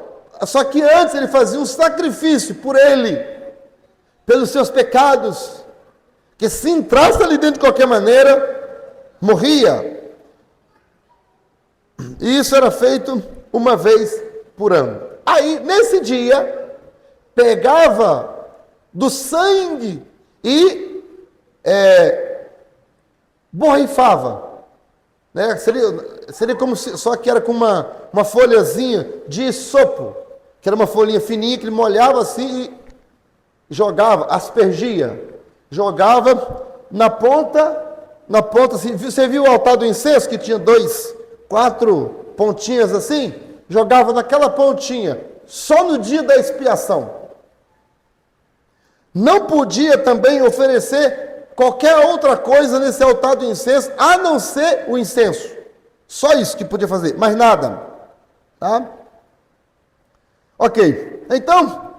Só que antes ele fazia um sacrifício por ele, pelos seus pecados. Que se entrasse ali dentro de qualquer maneira, morria. E isso era feito uma vez por ano. Aí, nesse dia, pegava do sangue e borrifava. Né? Seria como se, só que era com uma folhazinha de isopo, que era uma folhinha fininha que ele molhava assim e jogava, aspergia. Jogava na ponta, assim, você viu o altar do incenso que tinha 4 pontinhas assim? Jogava naquela pontinha, só no dia da expiação. Não podia também oferecer qualquer outra coisa nesse altar do incenso, a não ser o incenso. Só isso que podia fazer, mais nada. Tá? Ok. Então,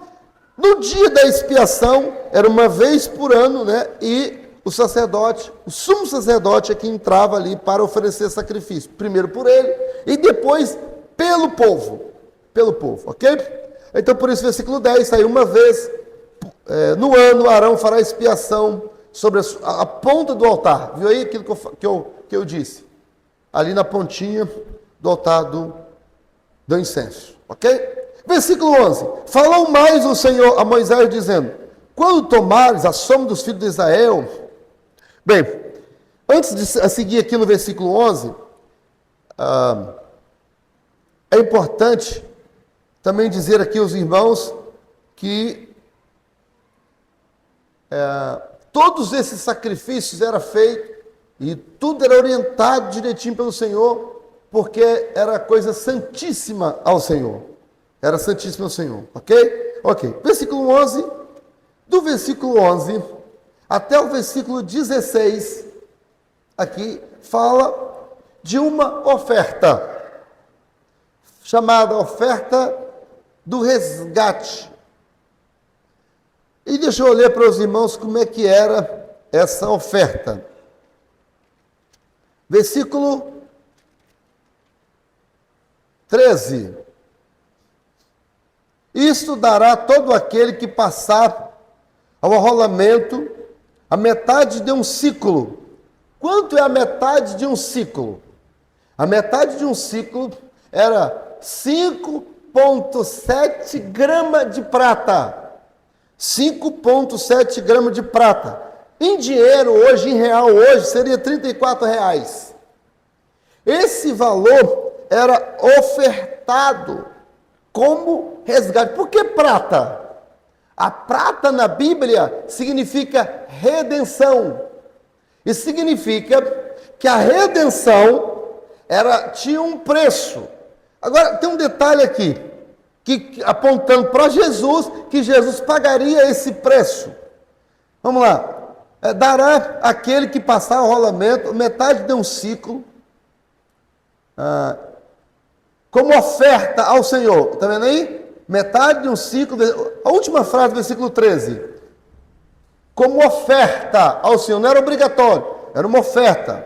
no dia da expiação, era uma vez por ano, né? E o sacerdote, o sumo sacerdote é que entrava ali para oferecer sacrifício. Primeiro por ele e depois pelo povo. Pelo povo, ok? Então, por isso, versículo 10, saiu uma vez no ano, Arão fará expiação sobre a ponta do altar. Viu aí aquilo que eu disse? Ali na pontinha do altar do incenso, ok? Versículo 11. Falou mais o Senhor a Moisés, dizendo: quando tomares a soma dos filhos de Israel... Bem, antes de seguir aqui no versículo 11, é importante também dizer aqui aos irmãos que todos esses sacrifícios eram feitos e tudo era orientado direitinho pelo Senhor, porque era coisa santíssima ao Senhor. Era santíssima ao Senhor, ok? Ok. Versículo 11, do versículo 11 até o versículo 16, aqui fala de uma oferta, chamada oferta do resgate. E deixa eu ler para os irmãos como é que era essa oferta. Versículo 13. Isto dará todo aquele que passar ao arrolamento a metade de um ciclo. Quanto é a metade de um ciclo? A metade de um ciclo era 5,7 gramas de prata. 5,7 gramas de prata. Em dinheiro hoje, em real hoje, seria R$34. Esse valor era ofertado como resgate. Por que prata? A prata na Bíblia significa redenção. Isso significa que a redenção tinha um preço. Agora, tem um detalhe aqui, que apontando para Jesus, que Jesus pagaria esse preço. Vamos lá. Dará aquele que passar o rolamento, metade de um ciclo, como oferta ao Senhor. Está vendo aí? Metade de um ciclo, a última frase do versículo 13. Como oferta ao Senhor, não era obrigatório, era uma oferta.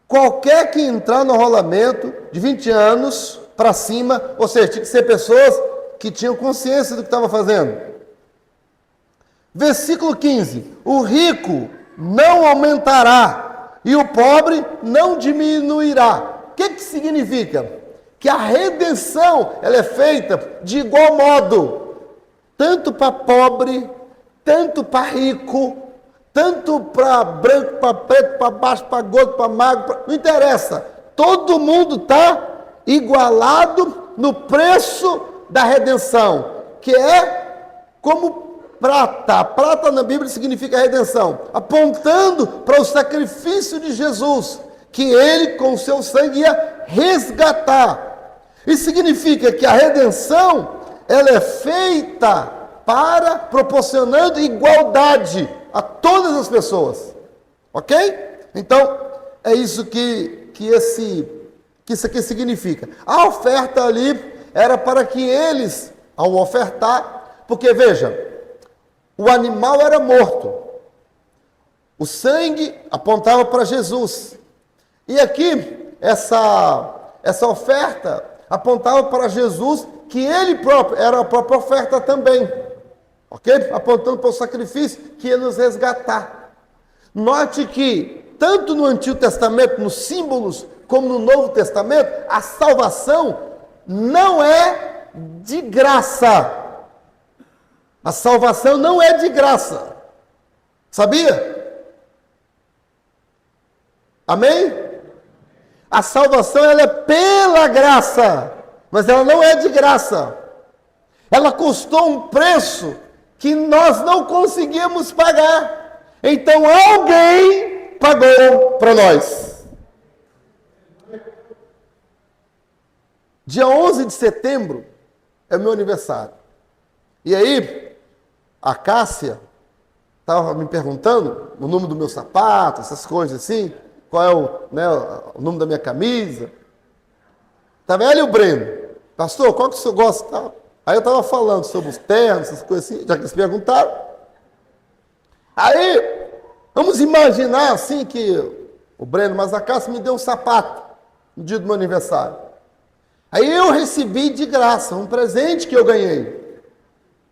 Qualquer que entrar no rolamento de 20 anos para cima, ou seja, tinha que ser pessoas que tinham consciência do que estava fazendo. Versículo 15. O rico não aumentará e o pobre não diminuirá. O que significa? Que a redenção ela é feita de igual modo, tanto para pobre, tanto para rico, tanto para branco, para preto, para baixo, para gordo, para magro, não interessa. Todo mundo está igualado no preço da redenção, que é como prata. A prata na Bíblia significa redenção, apontando para o sacrifício de Jesus, que ele com o seu sangue ia resgatar. Isso significa que a redenção ela é feita proporcionando igualdade a todas as pessoas, ok? Então é isso que isso aqui significa. A oferta ali era para que eles, ao ofertar, porque veja, o animal era morto, o sangue apontava para Jesus, e aqui essa oferta apontava para Jesus, que ele próprio era a própria oferta também, ok? Apontando para o sacrifício que ia nos resgatar. Note que, tanto no Antigo Testamento, nos símbolos, como no Novo Testamento, a salvação não é de graça. A salvação não é de graça. Sabia? Amém? A salvação ela é pela graça, mas ela não é de graça. Ela custou um preço que nós não conseguimos pagar. Então alguém pagou para nós. Dia 11 de setembro é meu aniversário. E aí, a Cássia estava me perguntando o número do meu sapato, essas coisas assim. Qual é o número da minha camisa? Estava ela e o Breno. Pastor, qual que o senhor gosta? Aí eu estava falando sobre os ternos, essas coisas assim, já que eles perguntaram. Aí, vamos imaginar assim que o Breno Mazacassi me deu um sapato no dia do meu aniversário. Aí eu recebi de graça um presente que eu ganhei.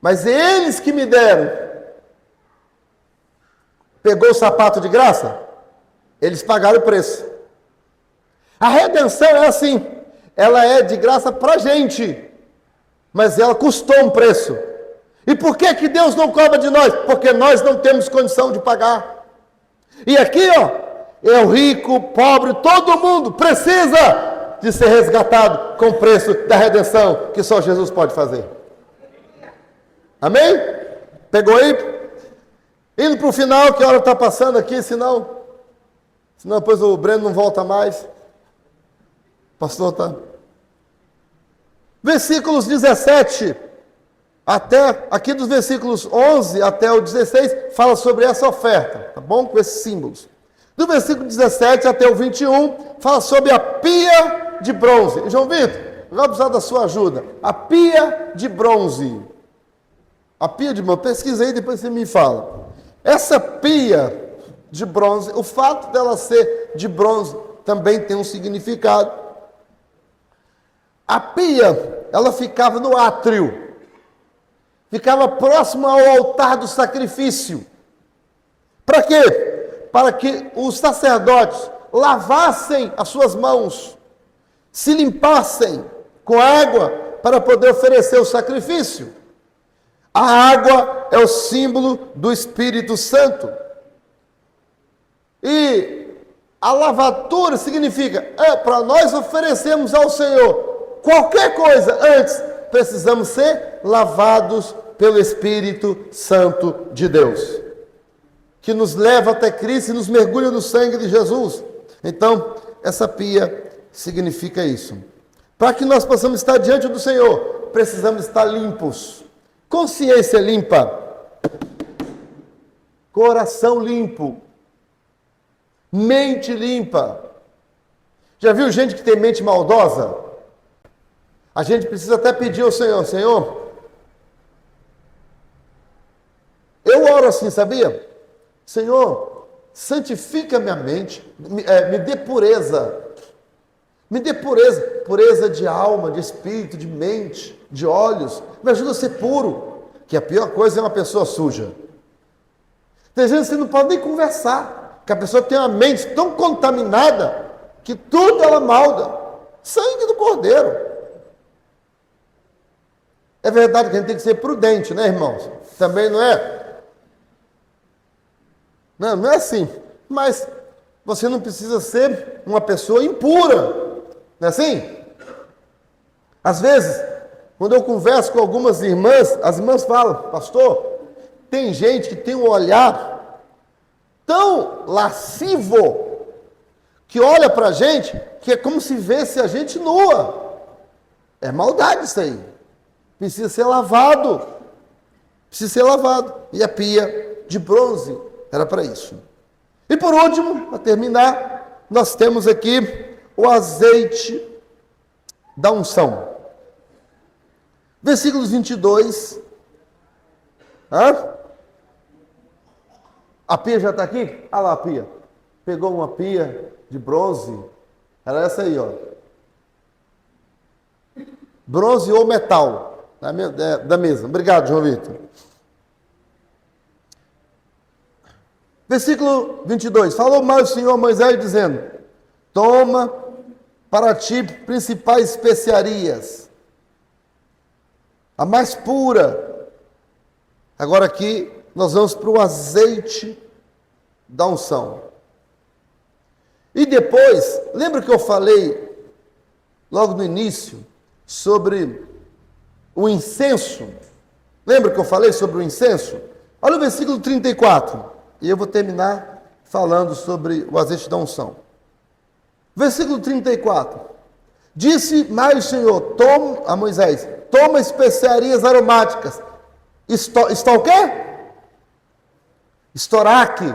Mas eles que me deram. Pegou o sapato de graça? Eles pagaram o preço. A redenção é assim. Ela é de graça para a gente. Mas ela custou um preço. E por que que Deus não cobra de nós? Porque nós não temos condição de pagar. E aqui, ó, é o rico, pobre, todo mundo precisa de ser resgatado com o preço da redenção que só Jesus pode fazer. Amém? Pegou aí? Indo para o final, que hora está passando aqui, senão depois o Breno não volta mais. Pastor, tá? Versículos 17, até, aqui dos versículos 11 até o 16, fala sobre essa oferta, tá bom? Com esses símbolos. Do versículo 17 até o 21, fala sobre a pia de bronze. João Vitor, eu vou precisar da sua ajuda. A pia de bronze. A pia de bronze, pesquisa aí, depois você me fala. Essa pia de bronze, o fato dela ser de bronze também tem um significado. A pia, ela ficava no átrio, ficava próximo ao altar do sacrifício. Para quê? Para que os sacerdotes lavassem as suas mãos, se limpassem com água para poder oferecer o sacrifício. A água é o símbolo do Espírito Santo. E a lavatura significa, para nós oferecermos ao Senhor qualquer coisa, antes precisamos ser lavados pelo Espírito Santo de Deus, que nos leva até Cristo e nos mergulha no sangue de Jesus. Então, essa pia significa isso. Para que nós possamos estar diante do Senhor, precisamos estar limpos. Consciência limpa, coração limpo, mente limpa. Já viu gente que tem mente maldosa? A gente precisa até pedir ao Senhor, Senhor, eu oro assim, sabia? Senhor, santifica minha mente, me dê pureza. Me dê pureza, pureza de alma, de espírito, de mente, de olhos. Me ajuda a ser puro, que a pior coisa é uma pessoa suja. Tem gente que você não pode nem conversar, que a pessoa tem uma mente tão contaminada que tudo ela malda. Sangue do Cordeiro. É verdade que a gente tem que ser prudente, né, irmãos? Também não é? Não é assim. Mas você não precisa ser uma pessoa impura. Não é assim? Às vezes, quando eu converso com algumas irmãs, as irmãs falam, pastor, tem gente que tem um olhar tão lascivo, que olha para a gente, que é como se visse a gente nua. É maldade isso aí. Precisa ser lavado. Precisa ser lavado. E a pia de bronze era para isso. E por último, para terminar, nós temos aqui o azeite da unção. Versículos 22. A pia já está aqui? Olha lá a pia. Pegou uma pia de bronze. Era essa aí, ó. Bronze ou metal. Da mesa. Obrigado, João Vitor. Versículo 22. Falou mais o Senhor a Moisés dizendo, toma para ti principais especiarias, a mais pura. Agora aqui nós vamos para o azeite da unção. E depois, lembra que eu falei logo no início sobre o incenso? Lembra que eu falei sobre o incenso? Olha o versículo 34. E eu vou terminar falando sobre o azeite da unção. Versículo 34. Disse mais o Senhor a Moisés, toma especiarias aromáticas. Está o quê? Estoraque.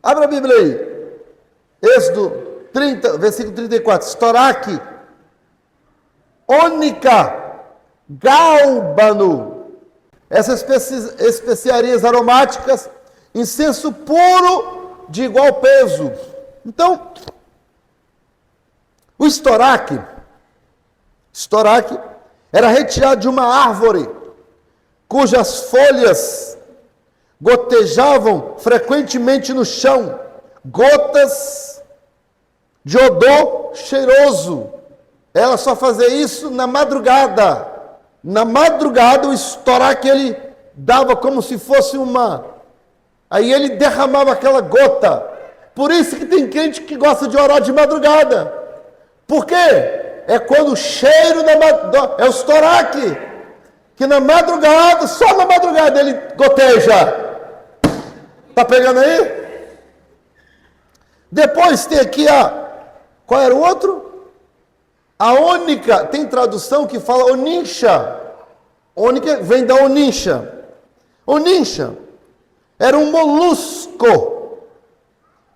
Abra a Bíblia aí. Êxodo 30, versículo 34. Estoraque. ônica, gálbano. Essas especiarias aromáticas, incenso puro de igual peso. Então, o estoraque era retirado de uma árvore cujas folhas gotejavam frequentemente no chão, gotas de odor cheiroso. Ela só fazia isso na madrugada. Na madrugada, o estoraque ele dava como se fosse uma... Aí ele derramava aquela gota. Por isso que tem crente que gosta de orar de madrugada. Por quê? É quando o cheiro é o estoraque, que na madrugada, só na madrugada ele goteja. Tá pegando aí? Depois tem aqui qual era o outro? A ônica, tem tradução que fala onincha. Ônica vem da onincha. Onincha era um molusco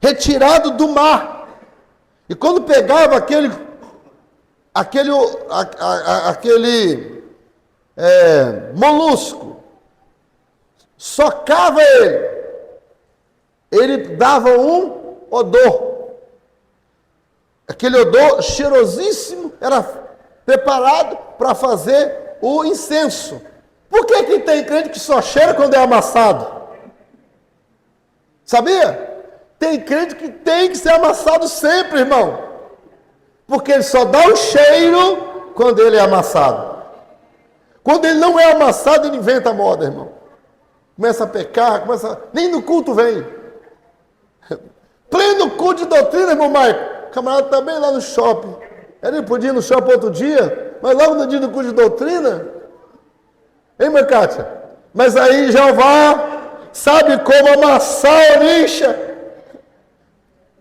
retirado do mar. E quando pegava aquele molusco, socava ele dava um odor. Aquele odor cheirosíssimo era preparado para fazer o incenso. Por que tem crente que só cheira quando é amassado? Sabia? Tem crente que tem que ser amassado sempre, irmão. Porque ele só dá o cheiro quando ele é amassado. Quando ele não é amassado, ele inventa a moda, irmão. Começa a pecar, nem no culto vem. Pleno culto de doutrina, irmão Maico. O camarada está bem lá no shopping. Ele podia ir no shopping outro dia, mas logo no dia do culto de doutrina. Hein, mãe Kátia? Mas aí Jeová sabe como amassar a lixa.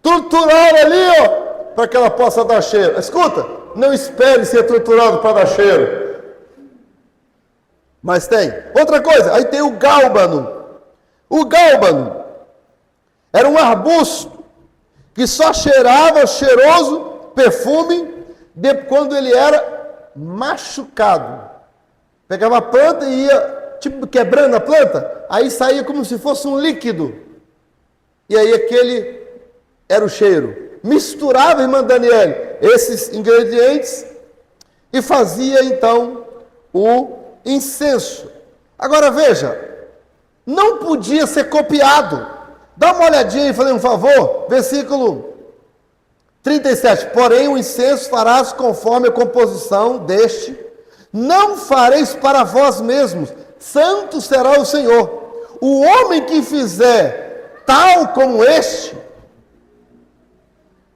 Torturar ali, para que ela possa dar cheiro. Escuta, não espere ser torturado para dar cheiro. Mas tem. Outra coisa, aí tem o gálbano. O gálbano era um arbusto que só cheirava cheiroso perfume quando ele era machucado. Pegava a planta e ia, tipo, quebrando a planta, aí saía como se fosse um líquido. E aí aquele era o cheiro. Misturava, irmã Daniele, esses ingredientes e fazia então o incenso. Agora veja, não podia ser copiado. Dá uma olhadinha aí, falei um favor, versículo 37. Porém o incenso farás conforme a composição deste, não fareis para vós mesmos, santo será o Senhor. O homem que fizer tal como este,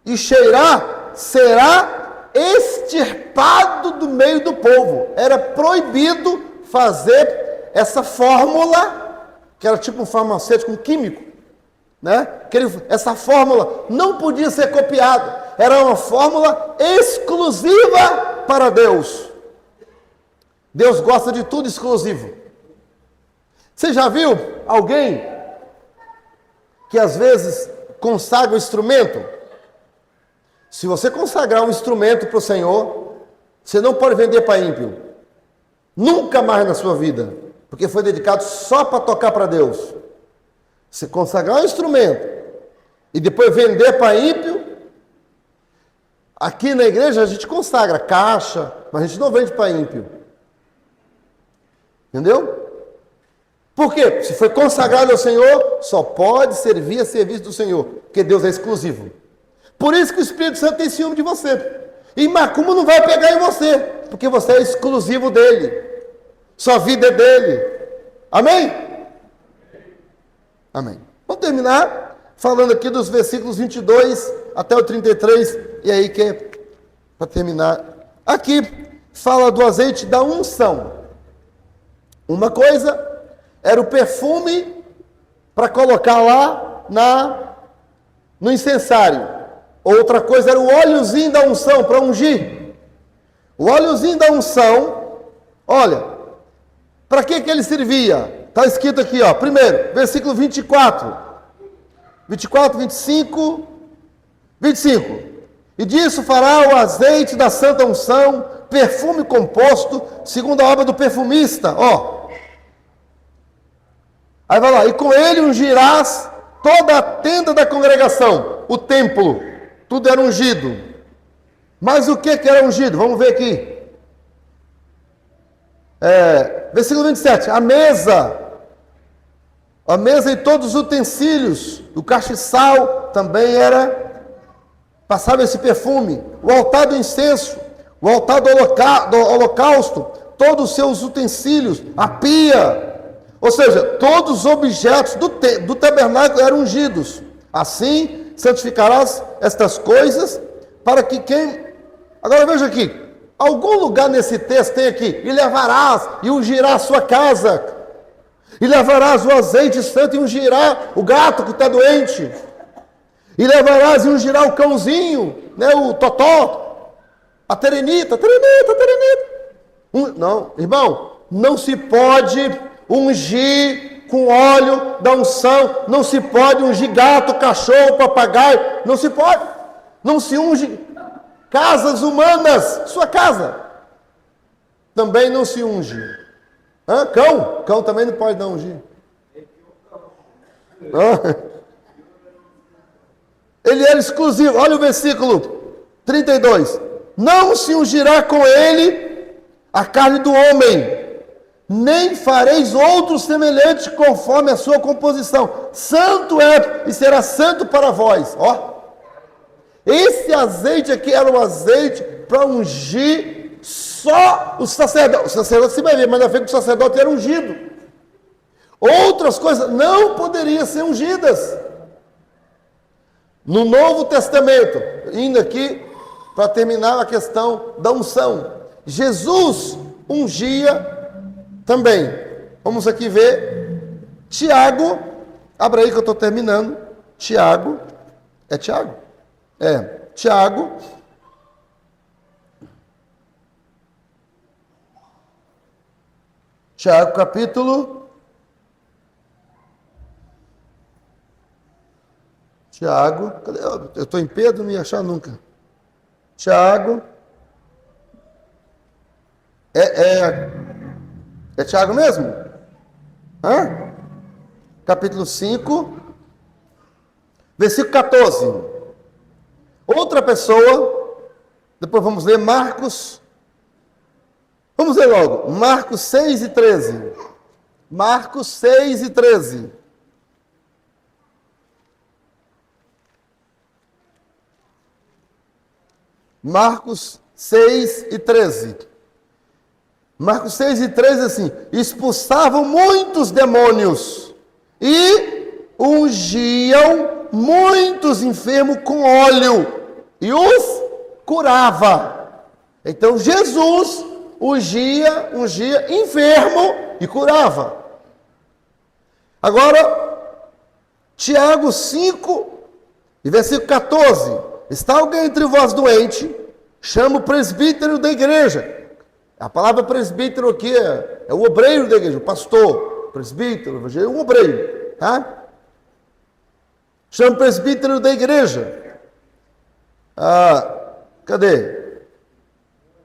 e cheirar, será extirpado do meio do povo. Era proibido fazer essa fórmula, que era tipo um farmacêutico, um químico, né? Essa fórmula não podia ser copiada. Era uma fórmula exclusiva para Deus. Deus gosta de tudo exclusivo. Você já viu alguém que às vezes consagra o instrumento? Se você consagrar um instrumento para o Senhor, você não pode vender para ímpio. Nunca mais na sua vida. Porque foi dedicado só para tocar para Deus. Se consagrar um instrumento e depois vender para ímpio, aqui na igreja a gente consagra caixa, mas a gente não vende para ímpio. Entendeu? Por quê? Se foi consagrado ao Senhor, só pode servir a serviço do Senhor, porque Deus é exclusivo. Por isso que o Espírito Santo tem ciúme de você. E macumba não vai pegar em você, porque você é exclusivo dele. Sua vida é dele. Amém? Amém. Vamos terminar falando aqui dos versículos 22 até o 33. E aí que é para terminar. Aqui fala do azeite da unção. Uma coisa era o perfume para colocar lá no incensário. Outra coisa era o óleozinho da unção para ungir. O óleozinho da unção, olha, para que ele servia? Está escrito aqui, primeiro, versículo 24. 24, 25, 25. E disso fará o azeite da santa unção perfume composto segundo a obra do perfumista, ó. Aí vai lá, e com ele ungirás toda a tenda da congregação, o templo, tudo era ungido. Mas o que era ungido? Vamos ver aqui. Versículo 27, a mesa e todos os utensílios, o castiçal também passava esse perfume, o altar do incenso, o altar do holocausto, todos os seus utensílios, a pia, ou seja, todos os objetos do tabernáculo eram ungidos. Assim, santificarás estas coisas, para que quem... Agora veja aqui, algum lugar nesse texto tem aqui, e levarás e ungirás a sua casa, e levarás o azeite santo e ungirá o gato que está doente, e levarás e ungirá o cãozinho, né, o totó, a terenita. Não, irmão, não se pode ungir com óleo da unção, não se pode ungir gato, cachorro, papagaio, não se pode, não se unge casas humanas, sua casa também não se unge. Cão também não pode não ungir. Ele era exclusivo. Olha o versículo 32. Não se ungirá com ele a carne do homem, nem fareis outro semelhante conforme a sua composição. Santo é e será santo para vós. Ó, esse azeite aqui era um azeite para ungir só o sacerdote. O sacerdote se vai ver, mas na frente que o sacerdote era ungido. Outras coisas não poderiam ser ungidas. No Novo Testamento, indo aqui para terminar a questão da unção, Jesus ungia também. Vamos aqui ver Tiago, abra aí que eu estou terminando. Tiago, é Tiago? Tiago. Tiago, capítulo. Tiago, cadê? Eu estou em Pedro, não ia achar nunca. Tiago. É Tiago mesmo? Capítulo 5, versículo 14. Outra pessoa, depois vamos ler Marcos. Vamos ler logo, Marcos 6 e 13. Marcos 6 e 13. Marcos 6 e 13. Marcos 6 e 13 assim, expulsavam muitos demônios e ungiam muitos enfermos com óleo e os curava. Então Jesus ungia enfermo e curava. Agora, Tiago 5 e versículo 14. Está alguém entre vós doente? Chama o presbítero da igreja. A palavra presbítero aqui é o obreiro da igreja, o pastor, presbítero, o obreiro, tá? Chama o presbítero da igreja. Cadê?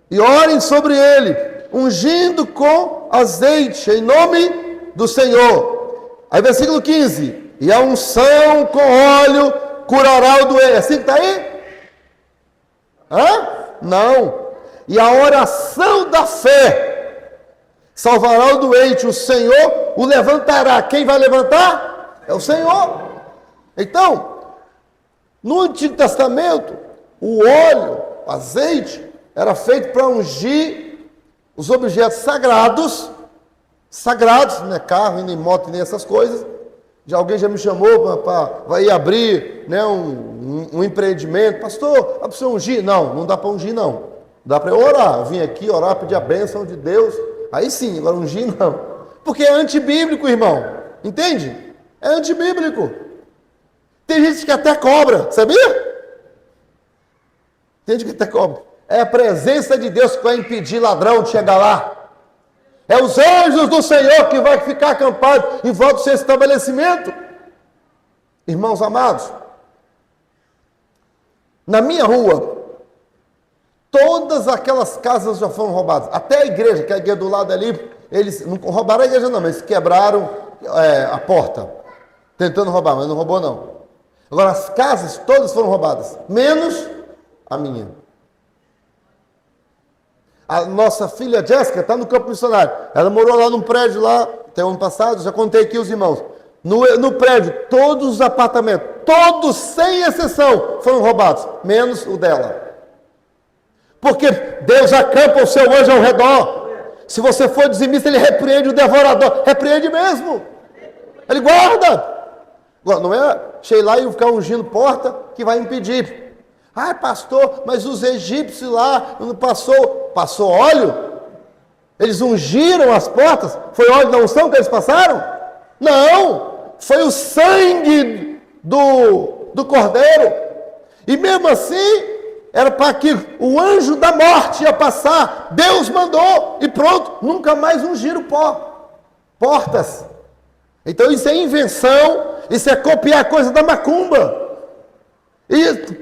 E orem sobre ele, ungindo com azeite, em nome do Senhor. Aí versículo 15. E a unção com óleo curará o doente. Assim que está aí? Não. E a oração da fé salvará o doente, o Senhor o levantará. Quem vai levantar? É o Senhor. Então, no Antigo Testamento, o óleo, o azeite, era feito para ungir os objetos sagrados, não é carro, nem moto, nem essas coisas. Alguém já me chamou para ir abrir, né, um empreendimento. Pastor, dá para você ungir? Não dá para ungir não. Dá para eu orar, eu vim aqui orar, pedir a bênção de Deus, aí sim, agora ungir não. Porque é antibíblico, irmão, entende? É antibíblico. Tem gente que até cobra, sabia? Tem gente que até cobra. É a presença de Deus que vai impedir ladrão de chegar lá. É os anjos do Senhor que vai ficar acampados em volta do seu estabelecimento. Irmãos amados, na minha rua, Todas aquelas casas já foram roubadas. Até a igreja, que é a igreja do lado ali, eles não roubaram a igreja não, mas quebraram a porta. Tentando roubar, mas não roubou não. Agora as casas todas foram roubadas, menos a minha. A nossa filha Jéssica está no campo missionário. Ela morou lá num prédio lá, até o ano passado, já contei aqui os irmãos. No prédio, todos os apartamentos, todos, sem exceção, foram roubados, menos o dela. Porque Deus acampa o seu anjo ao redor. Se você for dizimista, ele repreende o devorador. Repreende mesmo. Ele guarda. Não é chegar lá e ficar ungindo porta que vai impedir. Ah, pastor, mas os egípcios lá não passou óleo? Eles ungiram as portas? Foi óleo da unção que eles passaram? Não, foi o sangue do cordeiro. E mesmo assim, era para que o anjo da morte ia passar. Deus mandou e pronto, nunca mais ungiram portas. Então isso é invenção, isso é copiar coisa da macumba. E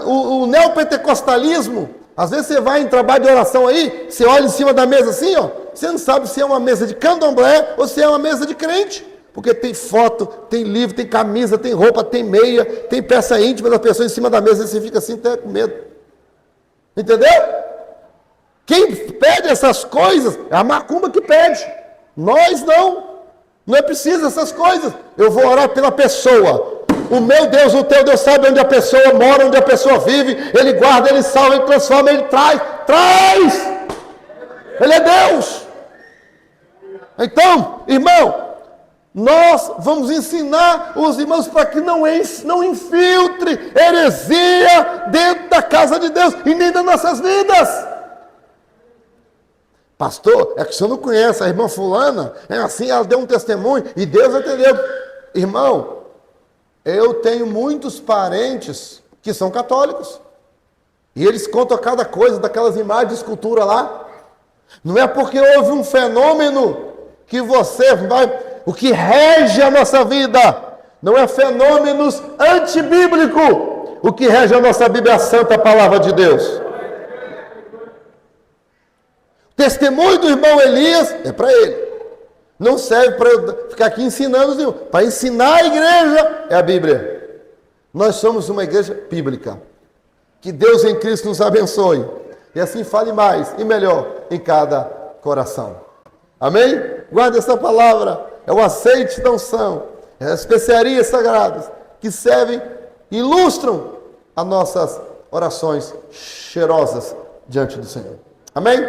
o neopentecostalismo, às vezes você vai em trabalho de oração aí, você olha em cima da mesa assim, ó, você não sabe se é uma mesa de candomblé ou se é uma mesa de crente. Porque tem foto, tem livro, tem camisa, tem roupa, tem meia, tem peça íntima da pessoa em cima da mesa, e você fica assim até com medo. Entendeu? Quem pede essas coisas é a macumba que pede. Nós não. Não é preciso essas coisas. Eu vou orar pela pessoa. O meu Deus, o teu Deus sabe onde a pessoa mora, onde a pessoa vive. Ele guarda, ele salva, ele transforma, ele traz. Ele é Deus. Então, irmão, nós vamos ensinar os irmãos para que não infiltre heresia dentro da casa de Deus e nem das nossas vidas. Pastor, é que o senhor não conhece a irmã fulana, é assim, ela deu um testemunho e Deus atendeu. Irmão, eu tenho muitos parentes que são católicos e eles contam cada coisa daquelas imagens de escultura lá. Não é porque houve um fenômeno que você vai... O que rege a nossa vida não é fenômenos antibíblicos. O que rege a nossa Bíblia é a Santa Palavra de Deus. Testemunho do irmão Elias é para ele. Não serve para eu ficar aqui ensinando os irmãos. Para ensinar a igreja é a Bíblia. Nós somos uma igreja bíblica. Que Deus em Cristo nos abençoe. E assim fale mais e melhor em cada coração. Amém? Guarde essa palavra. É o azeite da unção. É as especiarias sagradas que servem, ilustram as nossas orações cheirosas diante do Senhor. Amém?